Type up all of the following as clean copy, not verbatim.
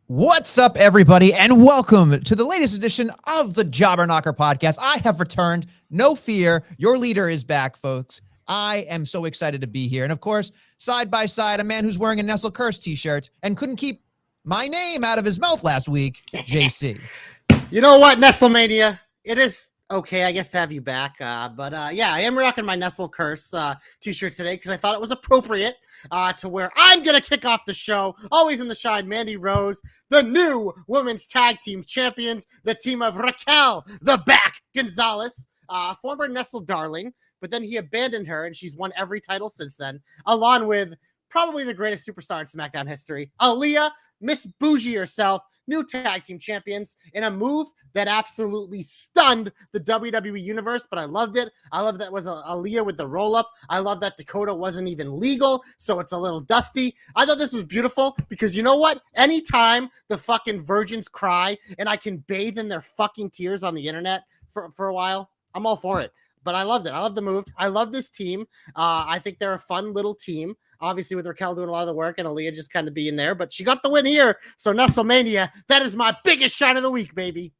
What's up, everybody, and welcome to the latest edition of the Jobber Knocker podcast. I have returned. No fear. Your leader is back, folks. I am so excited to be here. And of course, side by side, a man who's wearing a Nestle Curse t-shirt and couldn't keep my name out of his mouth last week, JC. You know what, Nestlemania? It is okay, I guess, to have you back. But yeah, I am rocking my Nestle Curse t-shirt today because I thought it was appropriate to where I'm going to kick off the show. Always in the shine, Mandy Rose, the new women's tag team champions, the team of Raquel, the back, Gonzalez, former Nestle darling, but then he abandoned her and she's won every title since then, along with probably the greatest superstar in SmackDown history, Aaliyah, Miss Bougie herself, new tag team champions in a move that absolutely stunned the WWE universe, but I loved it. I love that it was Aaliyah with the roll-up. I love that Dakota wasn't even legal, so it's a little dusty. I thought this was beautiful because you know what? Anytime the fucking virgins cry and I can bathe in their fucking tears on the internet for a while, I'm all for it. But I loved it. I love the move. I love this team. I think they're a fun little team. Obviously, with Raquel doing a lot of the work and Aaliyah just kind of being there, but she got the win here. So Nestlemania, that is my biggest shine of the week, baby.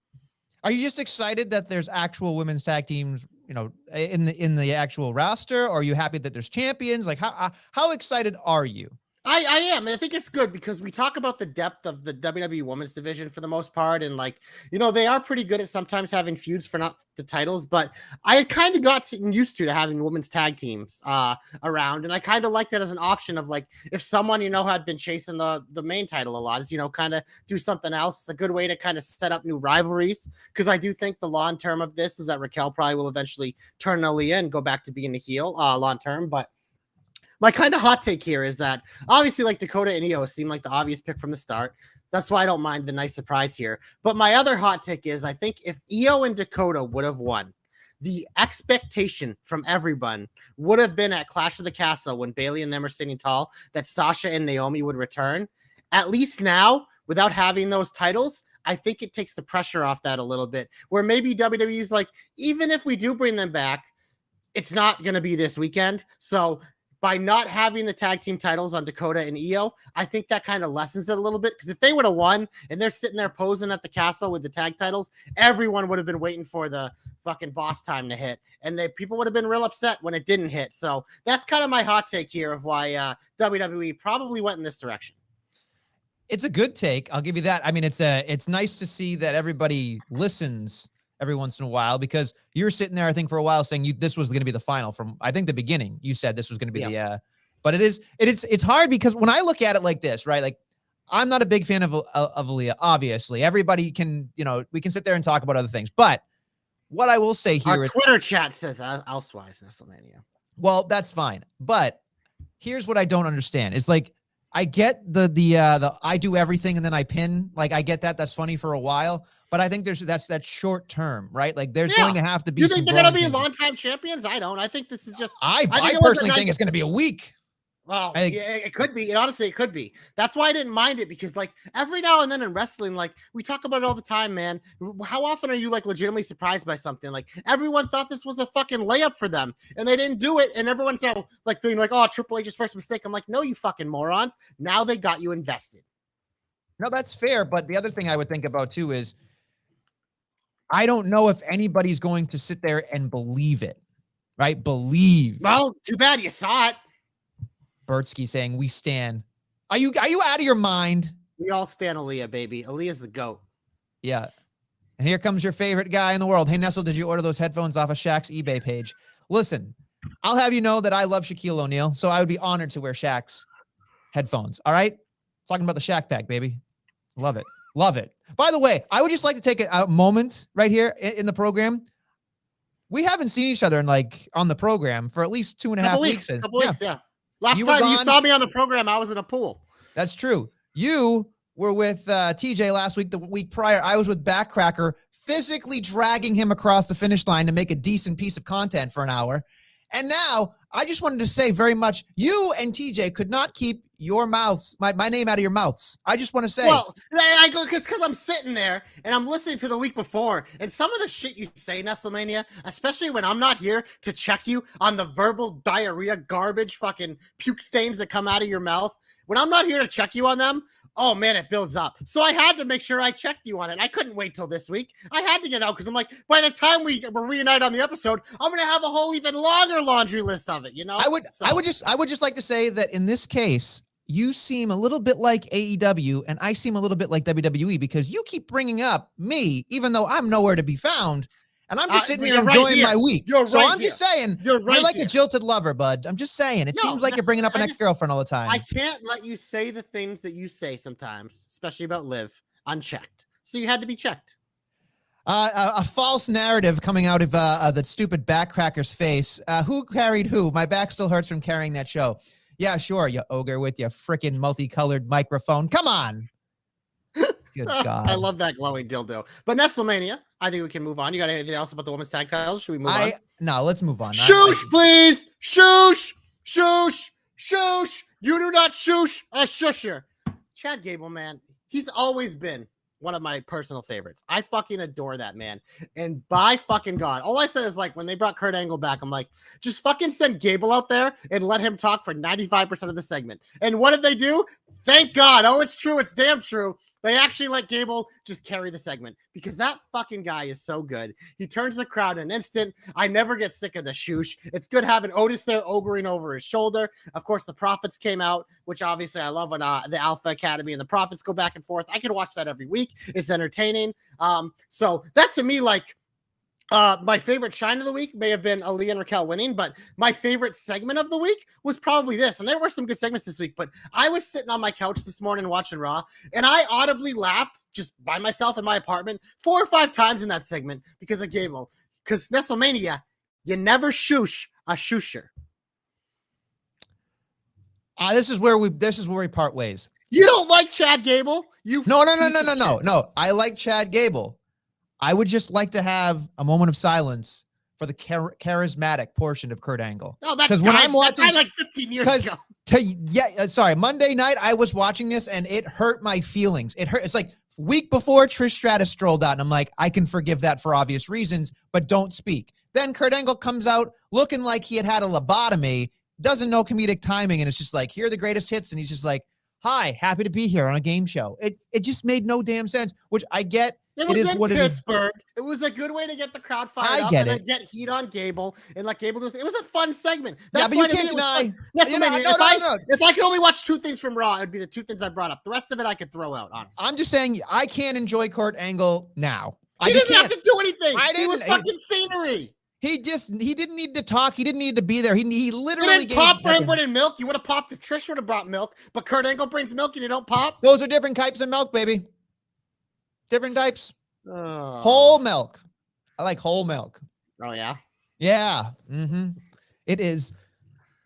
Are you just excited that there's actual women's tag teams, you know, in the actual roster? Or are you happy that there's champions? Like, how excited are you? I am. And I think it's good because we talk about the depth of the WWE women's division for the most part. And like, you know, they are pretty good at sometimes having feuds for not the titles, but I had kind of gotten used to having women's tag teams around. And I kind of like that as an option of like, if someone, you know, had been chasing the main title a lot, is, you know, kind of do something else. It's a good way to kind of set up new rivalries. Cause I do think the long term of this is that Raquel probably will eventually turn Aaliyah and go back to being a heel long term. But my kind of hot take here is that obviously like Dakota and Io seem like the obvious pick from the start. That's why I don't mind the nice surprise here. But my other hot take is I think if Io and Dakota would have won, the expectation from everyone would have been at Clash of the Castle when Bayley and them are standing tall that Sasha and Naomi would return. At least now, without having those titles, I think it takes the pressure off that a little bit, where maybe WWE's like, even if we do bring them back, it's not going to be this weekend. So by not having the tag team titles on Dakota and Io, I think that kind of lessens it a little bit. Because if they would have won and they're sitting there posing at the castle with the tag titles, everyone would have been waiting for the fucking boss time to hit. And people would have been real upset when it didn't hit. So that's kind of my hot take here of why WWE probably went in this direction. It's a good take. I'll give you that. I mean, it's nice to see that everybody listens every once in a while, because you're sitting there, I think, for a while saying this was going to be the final from, I think, the beginning. You said this was going to be but it's hard because when I look at it like this, right? Like, I'm not a big fan of Aaliyah, obviously. Everybody can, you know, we can sit there and talk about other things, but what I will say here Our Twitter chat says elsewise, Nestlemania. Well, that's fine. But here's what I don't understand. It's like, I get the I do everything and then I pin. Like, I get that. That's funny for a while. But I think that's that short term, right? Like, there's going to have to be. You think they're going to be long-time champions? I don't. I think this is just. I personally think it's going to be a week. Well, I think yeah, it could be. And honestly, it could be. That's why I didn't mind it, because like every now and then in wrestling, like we talk about it all the time, man. How often are you like legitimately surprised by something? Like everyone thought this was a fucking layup for them and they didn't do it. And everyone's now like being like, oh, Triple H's first mistake. I'm like, no, you fucking morons. Now they got you invested. no, that's fair. But the other thing I would think about too is I don't know if anybody's going to sit there and believe it, right? Believe. Well, too bad you saw it. Bertsky saying we stand. Are you out of your mind? We all stand Aaliyah, baby. Aaliyah's the GOAT. Yeah. And here comes your favorite guy in the world. Hey, Nestle, did you order those headphones off of Shaq's eBay page? Listen, I'll have you know that I love Shaquille O'Neal, so I would be honored to wear Shaq's headphones. All right? Talking about the Shaq pack, baby. Love it. Love it. By the way, I would just like to take a moment right here in the program. We haven't seen each other in like on the program for at least 2.5 weeks. Couple weeks, yeah. Last You were time you gone. saw me on the program, I was in a pool. That's true. You were with TJ last week. The week prior, I was with Backcracker, physically dragging him across the finish line to make a decent piece of content for an hour. And now I just wanted to say very much, you and TJ could not keep your mouths, my name out of your mouths. I just want to say. Well, I go because I'm sitting there and I'm listening to the week before, and some of the shit you say, Nestlemania, especially when I'm not here to check you on the verbal diarrhea, garbage, fucking puke stains that come out of your mouth. When I'm not here to check you on them, oh man, it builds up. So I had to make sure I checked you on it. I couldn't wait till this week. I had to get out because I'm like, by the time we reunite on the episode, I'm gonna have a whole even longer laundry list of it. You know, I would just like to say that in this case, you seem a little bit like AEW and I seem a little bit like WWE because you keep bringing up me, even though I'm nowhere to be found. And I'm just sitting here enjoying my week. I'm just saying, you're like a jilted lover, bud. I'm just saying, it seems like you're bringing up an ex-girlfriend all the time. I can't let you say the things that you say sometimes, especially about Liv, unchecked. So you had to be checked. A false narrative coming out of the stupid Backcracker's face. Who carried who? My back still hurts from carrying that show. Yeah, sure, you ogre with your freaking multicolored microphone. Come on. Good God. I love that glowing dildo. But Nestlemania, I think we can move on. You got anything else about the women's tag titles? Should we move on? No, let's move on. Shoosh, please. Shoosh. Shoosh. Shoosh. You do not shoosh a shusher. Chad Gable, man, he's always been one of my personal favorites. I fucking adore that man. And by fucking God, all I said is like when they brought Kurt Angle back, I'm like, just fucking send Gable out there and let him talk for 95% of the segment. And what did they do? Thank God. Oh, it's true. It's damn true. They actually let Gable just carry the segment because that fucking guy is so good. He turns the crowd in an instant. I never get sick of the shoosh. It's good having Otis there ogering over his shoulder. Of course, the Profits came out, which obviously I love when the Alpha Academy and the Profits go back and forth. I can watch that every week. It's entertaining. So that to me, like, my favorite shine of the week may have been Aaliyah and Raquel winning, but my favorite segment of the week was probably this. And there were some good segments this week, but I was sitting on my couch this morning watching Raw, and I audibly laughed just by myself in my apartment 4 or 5 times in that segment because of Gable. Because Nestlemania, you never shoosh a shoosher. This is where we part ways. You don't like Chad Gable? No. I like Chad Gable. I would just like to have a moment of silence for the charismatic portion of Kurt Angle. Oh, that's when I'm watching like 15 years ago. Sorry, Monday night I was watching this and it hurt my feelings. It hurt. It's like week before Trish Stratus strolled out and I'm like, I can forgive that for obvious reasons, but don't speak. Then Kurt Angle comes out looking like he had a lobotomy, doesn't know comedic timing, and it's just like, here are the greatest hits, and he's just like, hi, happy to be here on a game show. It just made no damn sense, which I get. It was in Pittsburgh. It was a good way to get the crowd fired up and get heat on Gable and let Gable do it. It was a fun segment. That's but you can't deny. If I could only watch 2 things from Raw, it'd be the 2 things I brought up. The rest of it I could throw out, honestly. I'm just saying I can't enjoy Kurt Angle now. He didn't have to do anything. He was fucking scenery. He didn't need to talk. He didn't need to be there. He literally didn't pop for him bringing milk. You would have popped if Trish would have brought milk, but Kurt Angle brings milk and you don't pop. Those are different types of milk, baby. Different types. Oh. Whole milk. I like whole milk. Oh yeah. Yeah. Mm-hmm. It is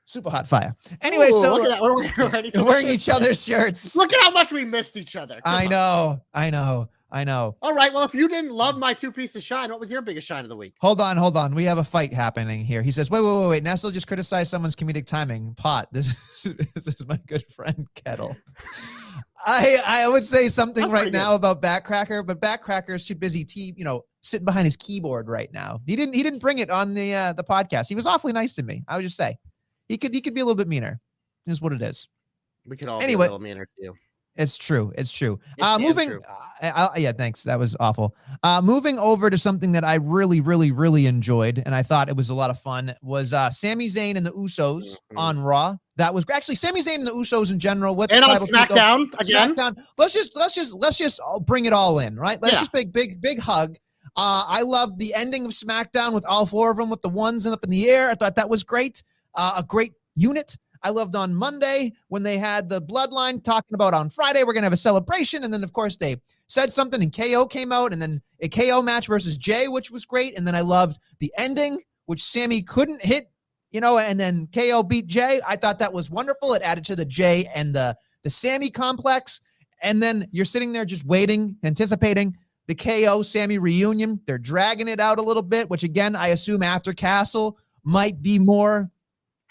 super hot fire. Anyway, so look at that. We're wearing each other's shirts. Look at how much we missed each other. I know. I know. All right. Well, if you didn't love my two pieces of shine, what was your biggest shine of the week? Hold on. We have a fight happening here. He says, wait. Nestle just criticized someone's comedic timing. Pot. This is my good friend Kettle. I would say something That's right now about Backcracker, but Backcracker is too busy sitting behind his keyboard right now. He didn't bring it on the podcast. He was awfully nice to me. I would just say he could be a little bit meaner. Is what it is. We could all be a little meaner to you. It's true. Moving. True. Yeah, thanks. That was awful. Moving over to something that I really, really, really enjoyed, and I thought it was a lot of fun, was Sami Zayn and the Usos on Raw. That was actually Sami Zayn and the Usos in general. And on SmackDown again. Let's just bring it all in, right? Let's just big hug. I loved the ending of SmackDown with all four of them with the ones up in the air. I thought that was great. A great unit. I loved on Monday when they had the Bloodline talking about on Friday, we're going to have a celebration. And then, of course, they said something and KO came out, and then a KO match versus Jay, which was great. And then I loved the ending, which Sammy couldn't hit, and then KO beat Jay. I thought that was wonderful. It added to the Jay and the Sammy complex. And then you're sitting there just waiting, anticipating the KO Sammy reunion. They're dragging it out a little bit, which, again, I assume after Castle might be more.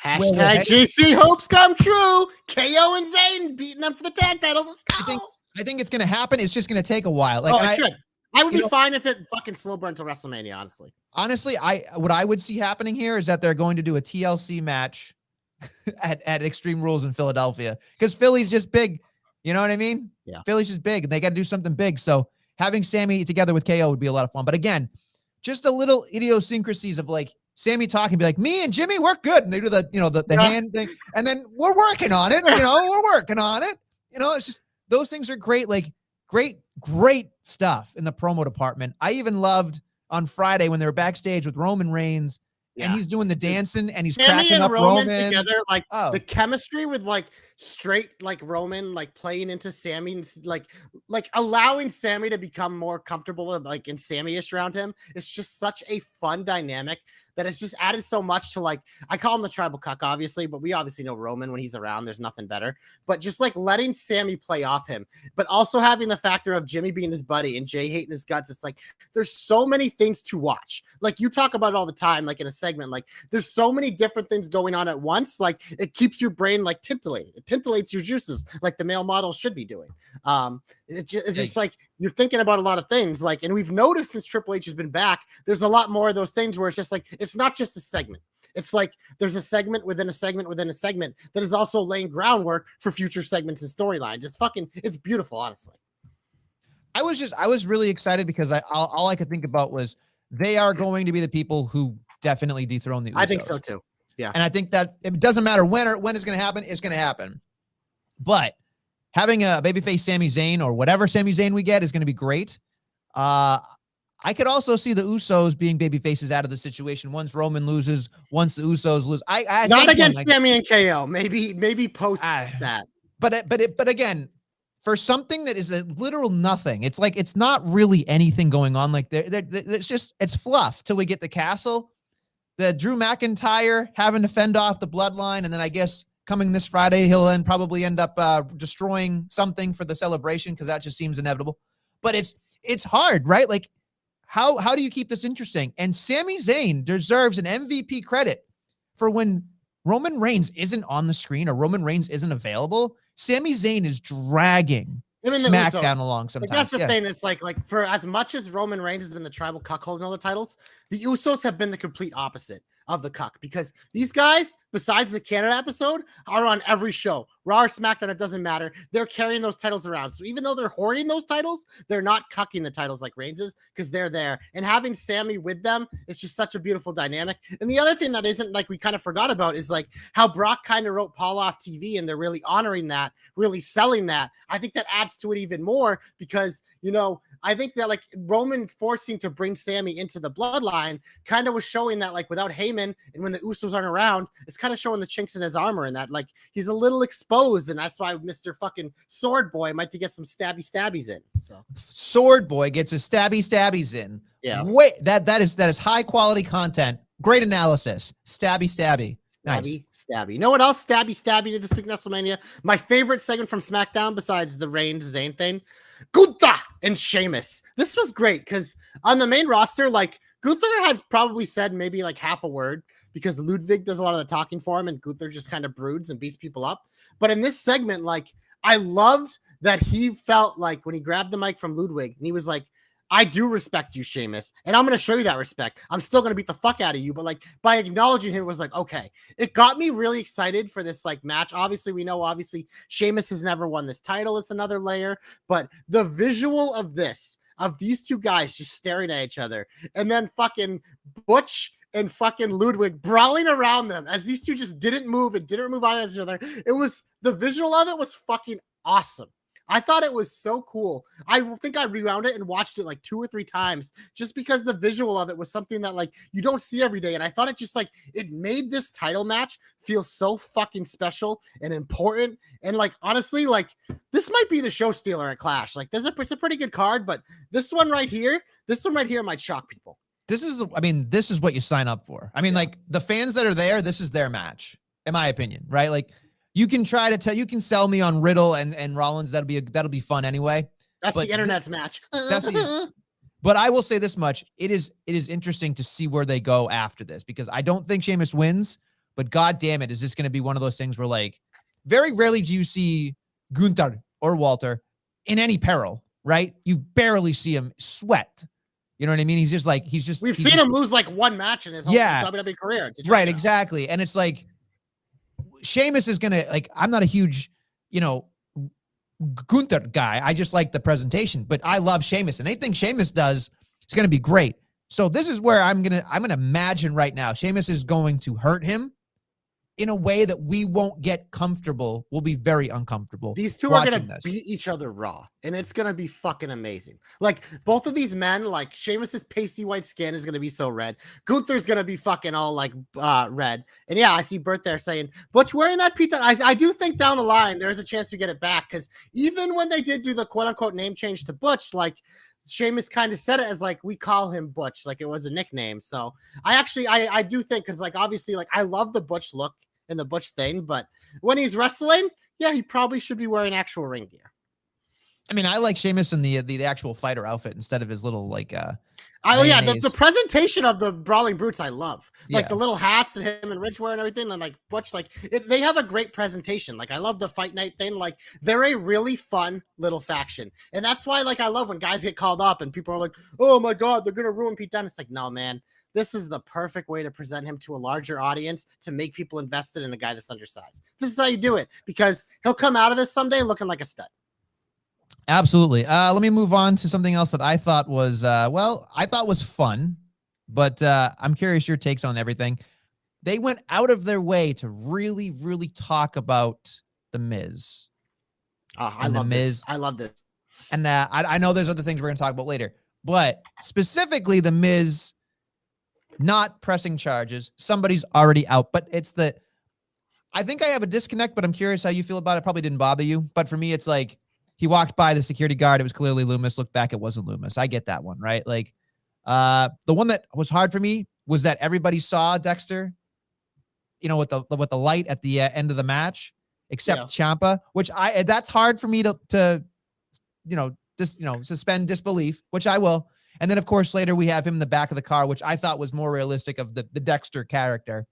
Hashtag JC hopes come true. KO and Zayn beating them for the tag titles. Let's go. I think it's going to happen. It's just going to take a while. It should. I would be fine if it fucking slow burn until WrestleMania, honestly. Honestly, what I would see happening here is that they're going to do a TLC match at Extreme Rules in Philadelphia because Philly's just big. You know what I mean? Yeah. Philly's just big and they got to do something big. So having Sammy together with KO would be a lot of fun. But again, just a little idiosyncrasies of Sammy talking, be like, me and Jimmy, we're good. And they do the hand thing. And then we're working on it. We're working on it. It's just, those things are great. Great stuff in the promo department. I even loved on Friday when they were backstage with Roman Reigns and he's doing the dancing and he's Sammy cracking and up Roman Roman together. The chemistry with straight Roman playing into Sammy, allowing Sammy to become more comfortable and Sammy-ish around him. It's just such a fun dynamic that it's just added so much to I call him the tribal cuck, obviously, but we obviously know Roman when he's around. There's nothing better. But just letting Sammy play off him, but also having the factor of Jimmy being his buddy and Jay hating his guts. It's there's so many things to watch. You talk about it all the time, in a segment. There's so many different things going on at once. It keeps your brain titillated. It titillates your juices, the male model should be doing. It's just you're thinking about a lot of things. And we've noticed since Triple H has been back, there's a lot more of those things where it's just it's not just a segment. It's there's a segment within a segment within a segment that is also laying groundwork for future segments and storylines. It's beautiful, honestly. I was really excited because all I could think about was they are going to be the people who definitely dethrone the Usos. I think so too. Yeah. And I think that it doesn't matter when it's going to happen, it's going to happen. But having a babyface Sami Zayn or whatever Sami Zayn we get is going to be great. I could also see the Usos being babyfaces out of the situation once Roman loses, once the Usos lose. I not against Sami and KO. Maybe post that. But again, for something that is a literal nothing, it's not really anything going on. It's fluff till we get the Castle. The Drew McIntyre having to fend off the Bloodline, and then I guess coming this Friday, he'll then probably end up destroying something for the celebration because that just seems inevitable. But it's hard, right? How do you keep this interesting? And Sami Zayn deserves an MVP credit for when Roman Reigns isn't on the screen or Roman Reigns isn't available. Sami Zayn is dragging SmackDown along sometimes. That's the thing. It's for as much as Roman Reigns has been the tribal cuck holding all the titles, the Usos have been the complete opposite of the cuck because these guys, besides the Canada episode, are on every show. Raw or SmackDown, it doesn't matter. They're carrying those titles around. So even though they're hoarding those titles, they're not cucking the titles like Reigns is because they're there. And having Sammy with them, it's just such a beautiful dynamic. And the other thing that isn't we kind of forgot about is how Brock kind of wrote Paul off TV and they're really honoring that, really selling that. I think that adds to it even more because, I think that Roman forcing to bring Sammy into the bloodline kind of was showing that without Heyman and when the Usos aren't around, it's kind of showing the chinks in his armor and that he's a little exposed, and that's why Mr. fucking Sword Boy might to get some stabbies in. So Sword Boy gets his stabbies in. Yeah. Wait, that is high quality content. Great analysis. Stabby. Nice. Stabby. You know what else stabby did this week, Nestlemania? My favorite segment from SmackDown besides the Reigns Zayn thing, Gunther and Sheamus. This was great because on the main roster, like Gunther has probably said maybe like half a word because Ludwig does a lot of the talking for him and Gunther just kind of broods and beats people up. But in this segment, like I loved that he felt like when he grabbed the mic from Ludwig and he was like, I do respect you, Sheamus, and I'm going to show you that respect. I'm still going to beat the fuck out of you, but like by acknowledging him, it was like, okay, it got me really excited for this like match. Obviously, we know, Sheamus has never won this title. It's another layer, but the visual of this, of these two guys just staring at each other, and then fucking Butch and fucking Ludwig brawling around them as these two just didn't move and didn't move on each other. It was, the visual of it was fucking awesome. I thought it was so cool. I think I rewound it and watched it like 2 or 3 times just because the visual of it was something that like you don't see every day. And I thought it just like, it made this title match feel so fucking special and important. And like, honestly, like this might be the show stealer at Clash. Like it's a pretty good card, but this one right here might shock people. This is what you sign up for. I mean, like the fans that are there, this is their match, in my opinion, right? Like, you can try to you can sell me on Riddle and Rollins. That'll be fun anyway. That's the internet's match. But I will say this much: it is interesting to see where they go after this because I don't think Sheamus wins. But god damn it, is this going to be one of those things where like very rarely do you see Gunther or Walter in any peril, right? You barely see him sweat. You know what I mean? We've seen him lose like one match in his whole WWE career. Right, exactly. And it's like Sheamus is gonna like. I'm not a huge, Gunther guy. I just like the presentation, but I love Sheamus, and anything Sheamus does is gonna be great. So this is where I'm gonna imagine right now. Sheamus is going to hurt him in a way that we won't get comfortable. We'll be very uncomfortable. These two are going to beat each other raw, and it's going to be fucking amazing. Like, both of these men, like, Sheamus's pasty white skin is going to be so red. Gunther's going to be fucking all, like, red. And, yeah, I see Bert there saying, Butch wearing that pizza. I do think down the line there's a chance we get it back, because even when they did do the quote-unquote name change to Butch, Sheamus kind of said it as like, we call him Butch, like it was a nickname. So I do think, because like obviously like I love the Butch look and the Butch thing, but when he's wrestling, yeah, he probably should be wearing actual ring gear. I mean, I like Sheamus in the actual fighter outfit instead of his little like the presentation of the Brawling Brutes I love. Like the little hats that him and Rich wear and everything, and like Butch, they have a great presentation. Like I love the fight night thing. Like they're a really fun little faction. And that's why like I love when guys get called up and people are like, "Oh my god, they're gonna ruin Pete Dunne." It's like, no, man. This is the perfect way to present him to a larger audience to make people invested in a guy that's undersized. This is how you do it, because he'll come out of this someday looking like a stud. Absolutely. Let me move on to something else that I thought was, was fun, but I'm curious your takes on everything. They went out of their way to really, really talk about The Miz. I love this. I love this. And I know there's other things we're going to talk about later, but specifically The Miz not pressing charges. Somebody's already out, but I think I have a disconnect, but I'm curious how you feel about it. Probably didn't bother you, but for me, it's like he walked by the security guard. It was clearly Loomis. Looked back, it wasn't Loomis. I get that one, right? Like, the one that was hard for me was that everybody saw Dexter, with the light at the end of the match, except Ciampa, which that's hard for me to suspend disbelief, which I will. And then, of course, later we have him in the back of the car, which I thought was more realistic of the Dexter character.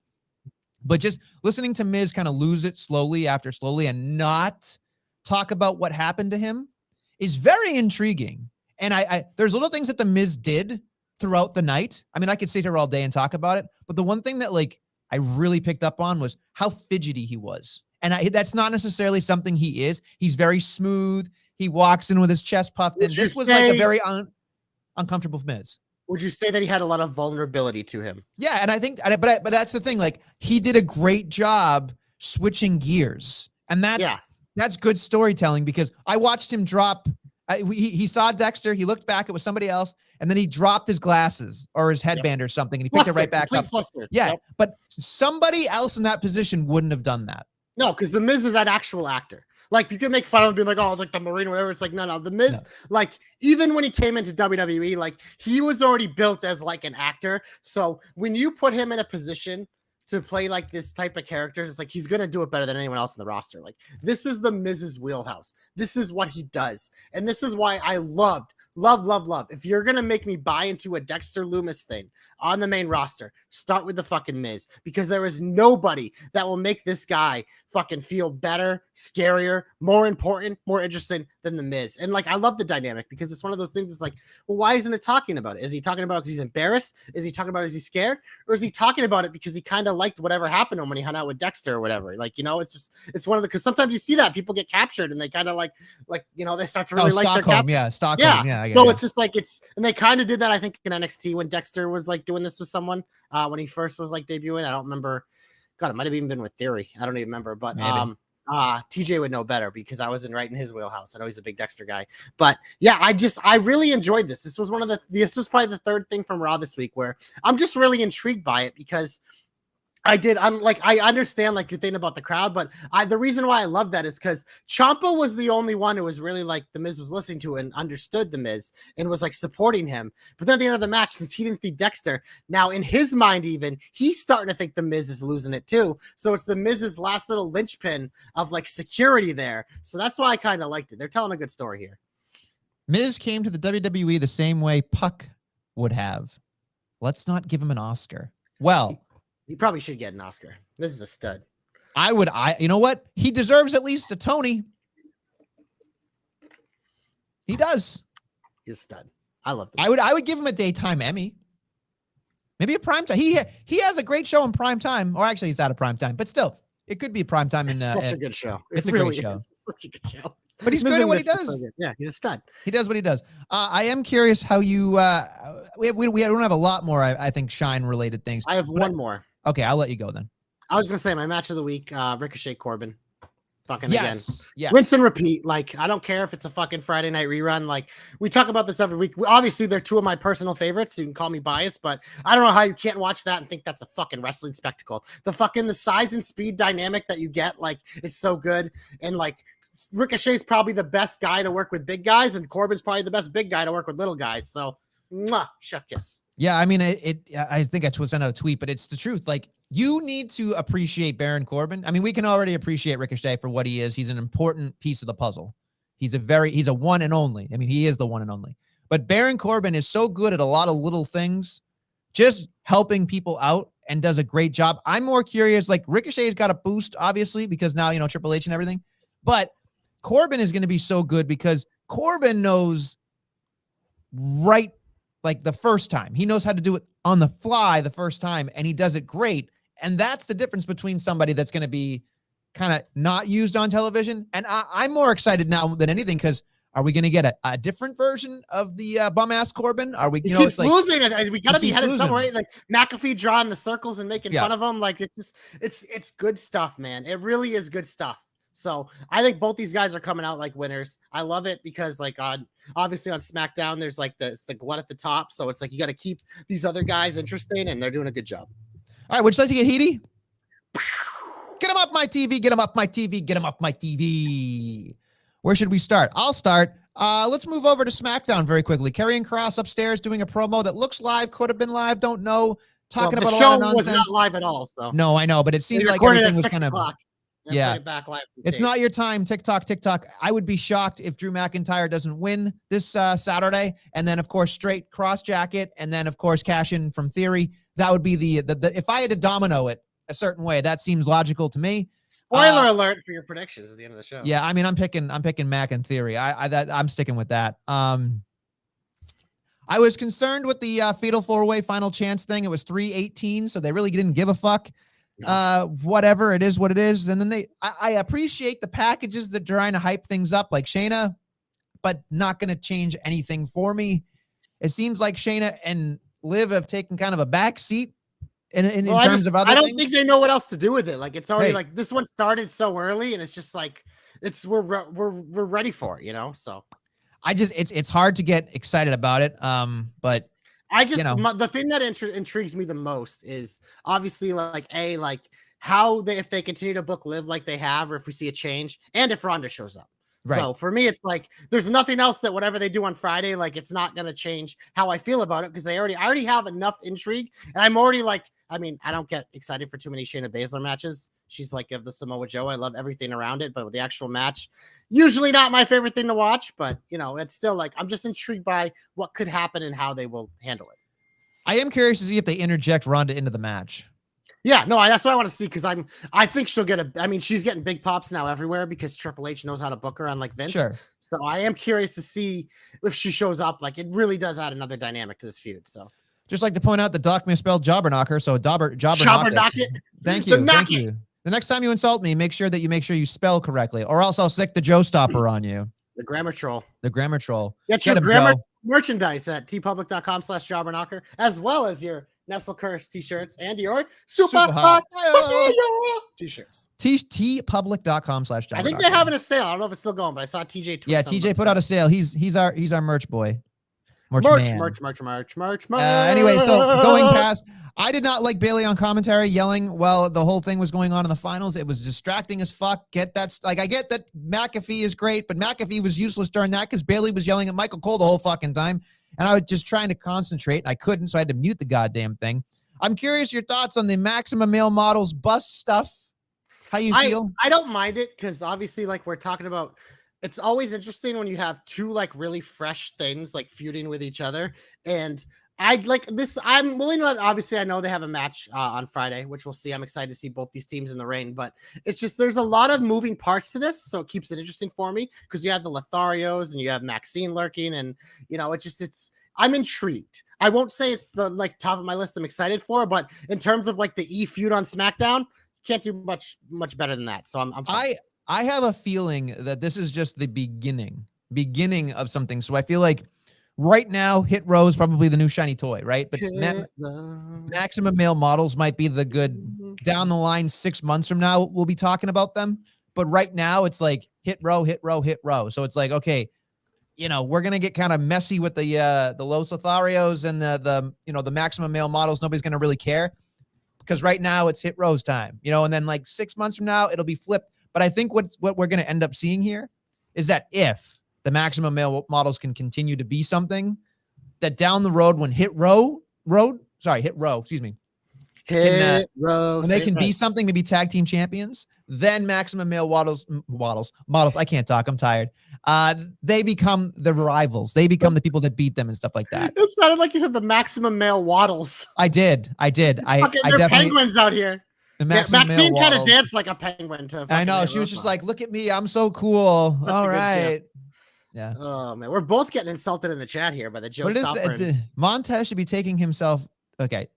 But just listening to Miz kind of lose it slowly after slowly and not talk about what happened to him is very intriguing. And there's little things that the Miz did throughout the night. I mean, I could sit here all day and talk about it. But the one thing that I really picked up on was how fidgety he was. And that's not necessarily something he is. He's very smooth. He walks in with his chest puffed in. This was like a very uncomfortable Miz. Would you say that he had a lot of vulnerability to him? Yeah, and I think, but that's the thing. Like, he did a great job switching gears, and that's good storytelling, because I watched him drop. He saw Dexter. He looked back. It was somebody else, and then he dropped his glasses or his headband or something, and he picked it right back up. Flustered. Yeah, but somebody else in that position wouldn't have done that. No, because the Miz is an actual actor. Like, you can make fun of him being like, oh, like the Marine or whatever. It's like, no. The Miz, like, even when he came into WWE, like, he was already built as like an actor. So when you put him in a position to play like this type of characters. It's like he's gonna do it better than anyone else in the roster. Like this is the Miz's wheelhouse. This is what he does, and this is why I love. If you're gonna make me buy into a Dexter Lumis thing on the main roster, start with the fucking Miz, because there is nobody that will make this guy fucking feel better, scarier, more important, more interesting than the Miz. And like, I love the dynamic because it's one of those things. It's like, well, why isn't it talking about it? Is he talking about it because he's embarrassed? Is he talking about it because he's scared? Or is he talking about it because he kind of liked whatever happened to him when he hung out with Dexter or whatever? Like, it's one of the, because sometimes you see that people get captured and they kind of like, they start to really like Stockholm, their Stockholm, yeah. So it's just like and they kind of did that, I think, in NXT when Dexter was like doing this with someone when he first was like debuting. I don't remember. God, it might have even been with Theory. I don't even remember. But TJ would know better because I wasn't right in his wheelhouse. I know he's a big Dexter guy. But yeah, I really enjoyed this. This was probably the third thing from Raw this week where I'm just really intrigued by it because I understand like your thing about the crowd, but the reason why I love that is because Ciampa was the only one who was really like the Miz was listening to and understood the Miz and was like supporting him. But then at the end of the match, since he didn't think Dexter, now in his mind, even he's starting to think the Miz is losing it too. So it's the Miz's last little linchpin of like security there. So that's why I kind of liked it. They're telling a good story here. Miz came to the WWE the same way Puck would have. Let's not give him an Oscar. Well, he probably should get an Oscar. This is a stud. You know what? He deserves at least a Tony. He does. He's a stud. I love this. I would give him a daytime Emmy. Maybe a prime time. He has a great show in prime time. Or actually, he's out of prime time. But still, it could be prime time. It's such a good show. It's a great show. Such a good show. But he's good at what he does. So yeah, he's a stud. He does what he does. I am curious how you. We don't have a lot more. I think Shine related things. I have one more. Okay, I'll let you go then. I was gonna say my match of the week: Ricochet Corbin. Fucking again. Yes. Rinse and repeat. Like, I don't care if it's a fucking Friday night rerun. Like, we talk about this every week. Obviously, they're two of my personal favorites. So you can call me biased, but I don't know how you can't watch that and think that's a fucking wrestling spectacle. The size and speed dynamic that you get, like, it's so good. And like, Ricochet's probably the best guy to work with big guys, and Corbin's probably the best big guy to work with little guys. So, chef kiss. Yeah, I mean, I think I sent out a tweet, but it's the truth. Like, you need to appreciate Baron Corbin. I mean, we can already appreciate Ricochet for what he is. He's an important piece of the puzzle. He's a one and only. I mean, he is the one and only. But Baron Corbin is so good at a lot of little things, just helping people out, and does a great job. I'm more curious, like, Ricochet's got a boost, obviously, because now, Triple H and everything. But Corbin is going to be so good because Corbin knows right, like, the first time. He knows how to do it on the fly the first time, and he does it great. And that's the difference between somebody that's going to be kind of not used on television. And I'm more excited now than anything because are we going to get a different version of the bum-ass Corbin? Are we? He keeps losing. We got to be headed somewhere. Like McAfee drawing the circles and making fun of him. Like, it's good stuff, man. It really is good stuff. So I think both these guys are coming out like winners. I love it because, like, obviously on SmackDown, there's like the glut at the top. So it's like you got to keep these other guys interesting, and they're doing a good job. All right, would you like to get heaty? Get him up my TV. Get him up my TV. Get him up my TV. Where should we start? I'll start. Let's move over to SmackDown very quickly. Karrion Kross upstairs doing a promo that looks live, could have been live, don't know. Talking about a lot of nonsense. The show was not live at all. So no, I know, but it seemed like everything was kind of. Yeah, back live. It's not your time. TikTok. I would be shocked if Drew McIntyre doesn't win this Saturday, and then of course straight cross jacket, and then of course cash in from Theory. That would be the if I had to domino it a certain way, that seems logical to me. Spoiler alert for your predictions at the end of the show. Yeah, I mean, I'm picking Mac and Theory. I'm sticking with that. I was concerned with the Fatal 4-Way Final Chance thing. It was 3:18, so they really didn't give a fuck. Whatever, it is what it is. And then I appreciate the packages that trying to hype things up, like Shayna, but not going to change anything for me. It seems like Shayna and Liv have taken kind of a back seat in terms of other things. I don't think they know what else to do with it. Like, it's already like this one started so early, and it's just like we're ready for it, So it's hard to get excited about it. But the thing that intrigues me the most is obviously like how if they continue to book Liv like they have, or if we see a change, and if Ronda shows up. Right. So for me, it's like there's nothing else that whatever they do on Friday, like it's not going to change how I feel about it because I already have enough intrigue, and I'm already like I mean, I don't get excited for too many Shayna Baszler matches. She's like of the Samoa Joe. I love everything around it, but with the actual match, usually not my favorite thing to watch. But it's still like I'm just intrigued by what could happen and how they will handle it. I am curious to see if they interject Ronda into the match. Yeah, no, that's what I want to see because I think she'll get she's getting big pops now everywhere because Triple H knows how to book her, unlike Vince. Sure. So I am curious to see if she shows up. Like it really does add another dynamic to this feud. So just like to point out that Doc misspelled Jobberknocker, so Jobberknocker. Thank you, thank you. The next time you insult me, make sure you spell correctly, or else I'll sick the Joe Stopper on you. The grammar troll. Get your him, grammar Joe. Merchandise at tpublic.com/Jobberknocker, as well as your Nestle Curse t-shirts and your Super Hot t-shirts. tpublic.com/Jobberknocker. I think they're having a sale. I don't know if it's still going, but I saw TJ tweet. Yeah, TJ put out a sale. He's our merch boy. Merch. Anyway, so going past, I did not like Bayley on commentary yelling while the whole thing was going on in the finals. It was distracting as fuck. I get that McAfee is great, but McAfee was useless during that because Bayley was yelling at Michael Cole the whole fucking time. And I was just trying to concentrate. And I couldn't, so I had to mute the goddamn thing. I'm curious your thoughts on the Maximum Male Models bus stuff. How you feel? I don't mind it because obviously, like we're talking about, it's always interesting when you have two like really fresh things like feuding with each other. And I'd like this. I'm willing to let, obviously, I know they have a match on Friday, which we'll see. I'm excited to see both these teams in the ring, but it's just there's a lot of moving parts to this. So it keeps it interesting for me because you have the Lotharios and you have Maxine lurking, and I'm intrigued. I won't say it's the like top of my list I'm excited for, but in terms of like the E feud on SmackDown, can't do much better than that. So I'm fine. I have a feeling that this is just the beginning of something. So I feel like right now, Hit Row is probably the new shiny toy, right? But Maximum Male Models might be the good down the line 6 months from now. We'll be talking about them. But right now, it's like Hit Row. So it's like, okay, we're going to get kind of messy with the Los Lotharios and the Maximum Male Models. Nobody's going to really care because right now it's Hit Row's time, and then like 6 months from now, it'll be flipped. But I think what we're going to end up seeing here is that if the Maximum Male Models can continue to be something, that down the road when Hit Row, excuse me. Hit Row. When they can be something, maybe tag team champions, then Maximum Male Models, I can't talk, I'm tired. They become the rivals. They become the people that beat them and stuff like that. It sounded like you said the Maximum Male Waddles. I did. I definitely penguins out here. The Maxine kind of danced like a penguin. I know. She was just like, look at me. I'm so cool. All right. Yeah. Oh, man. We're both getting insulted in the chat here by the Joe Stopper. Montez should be taking himself. Okay.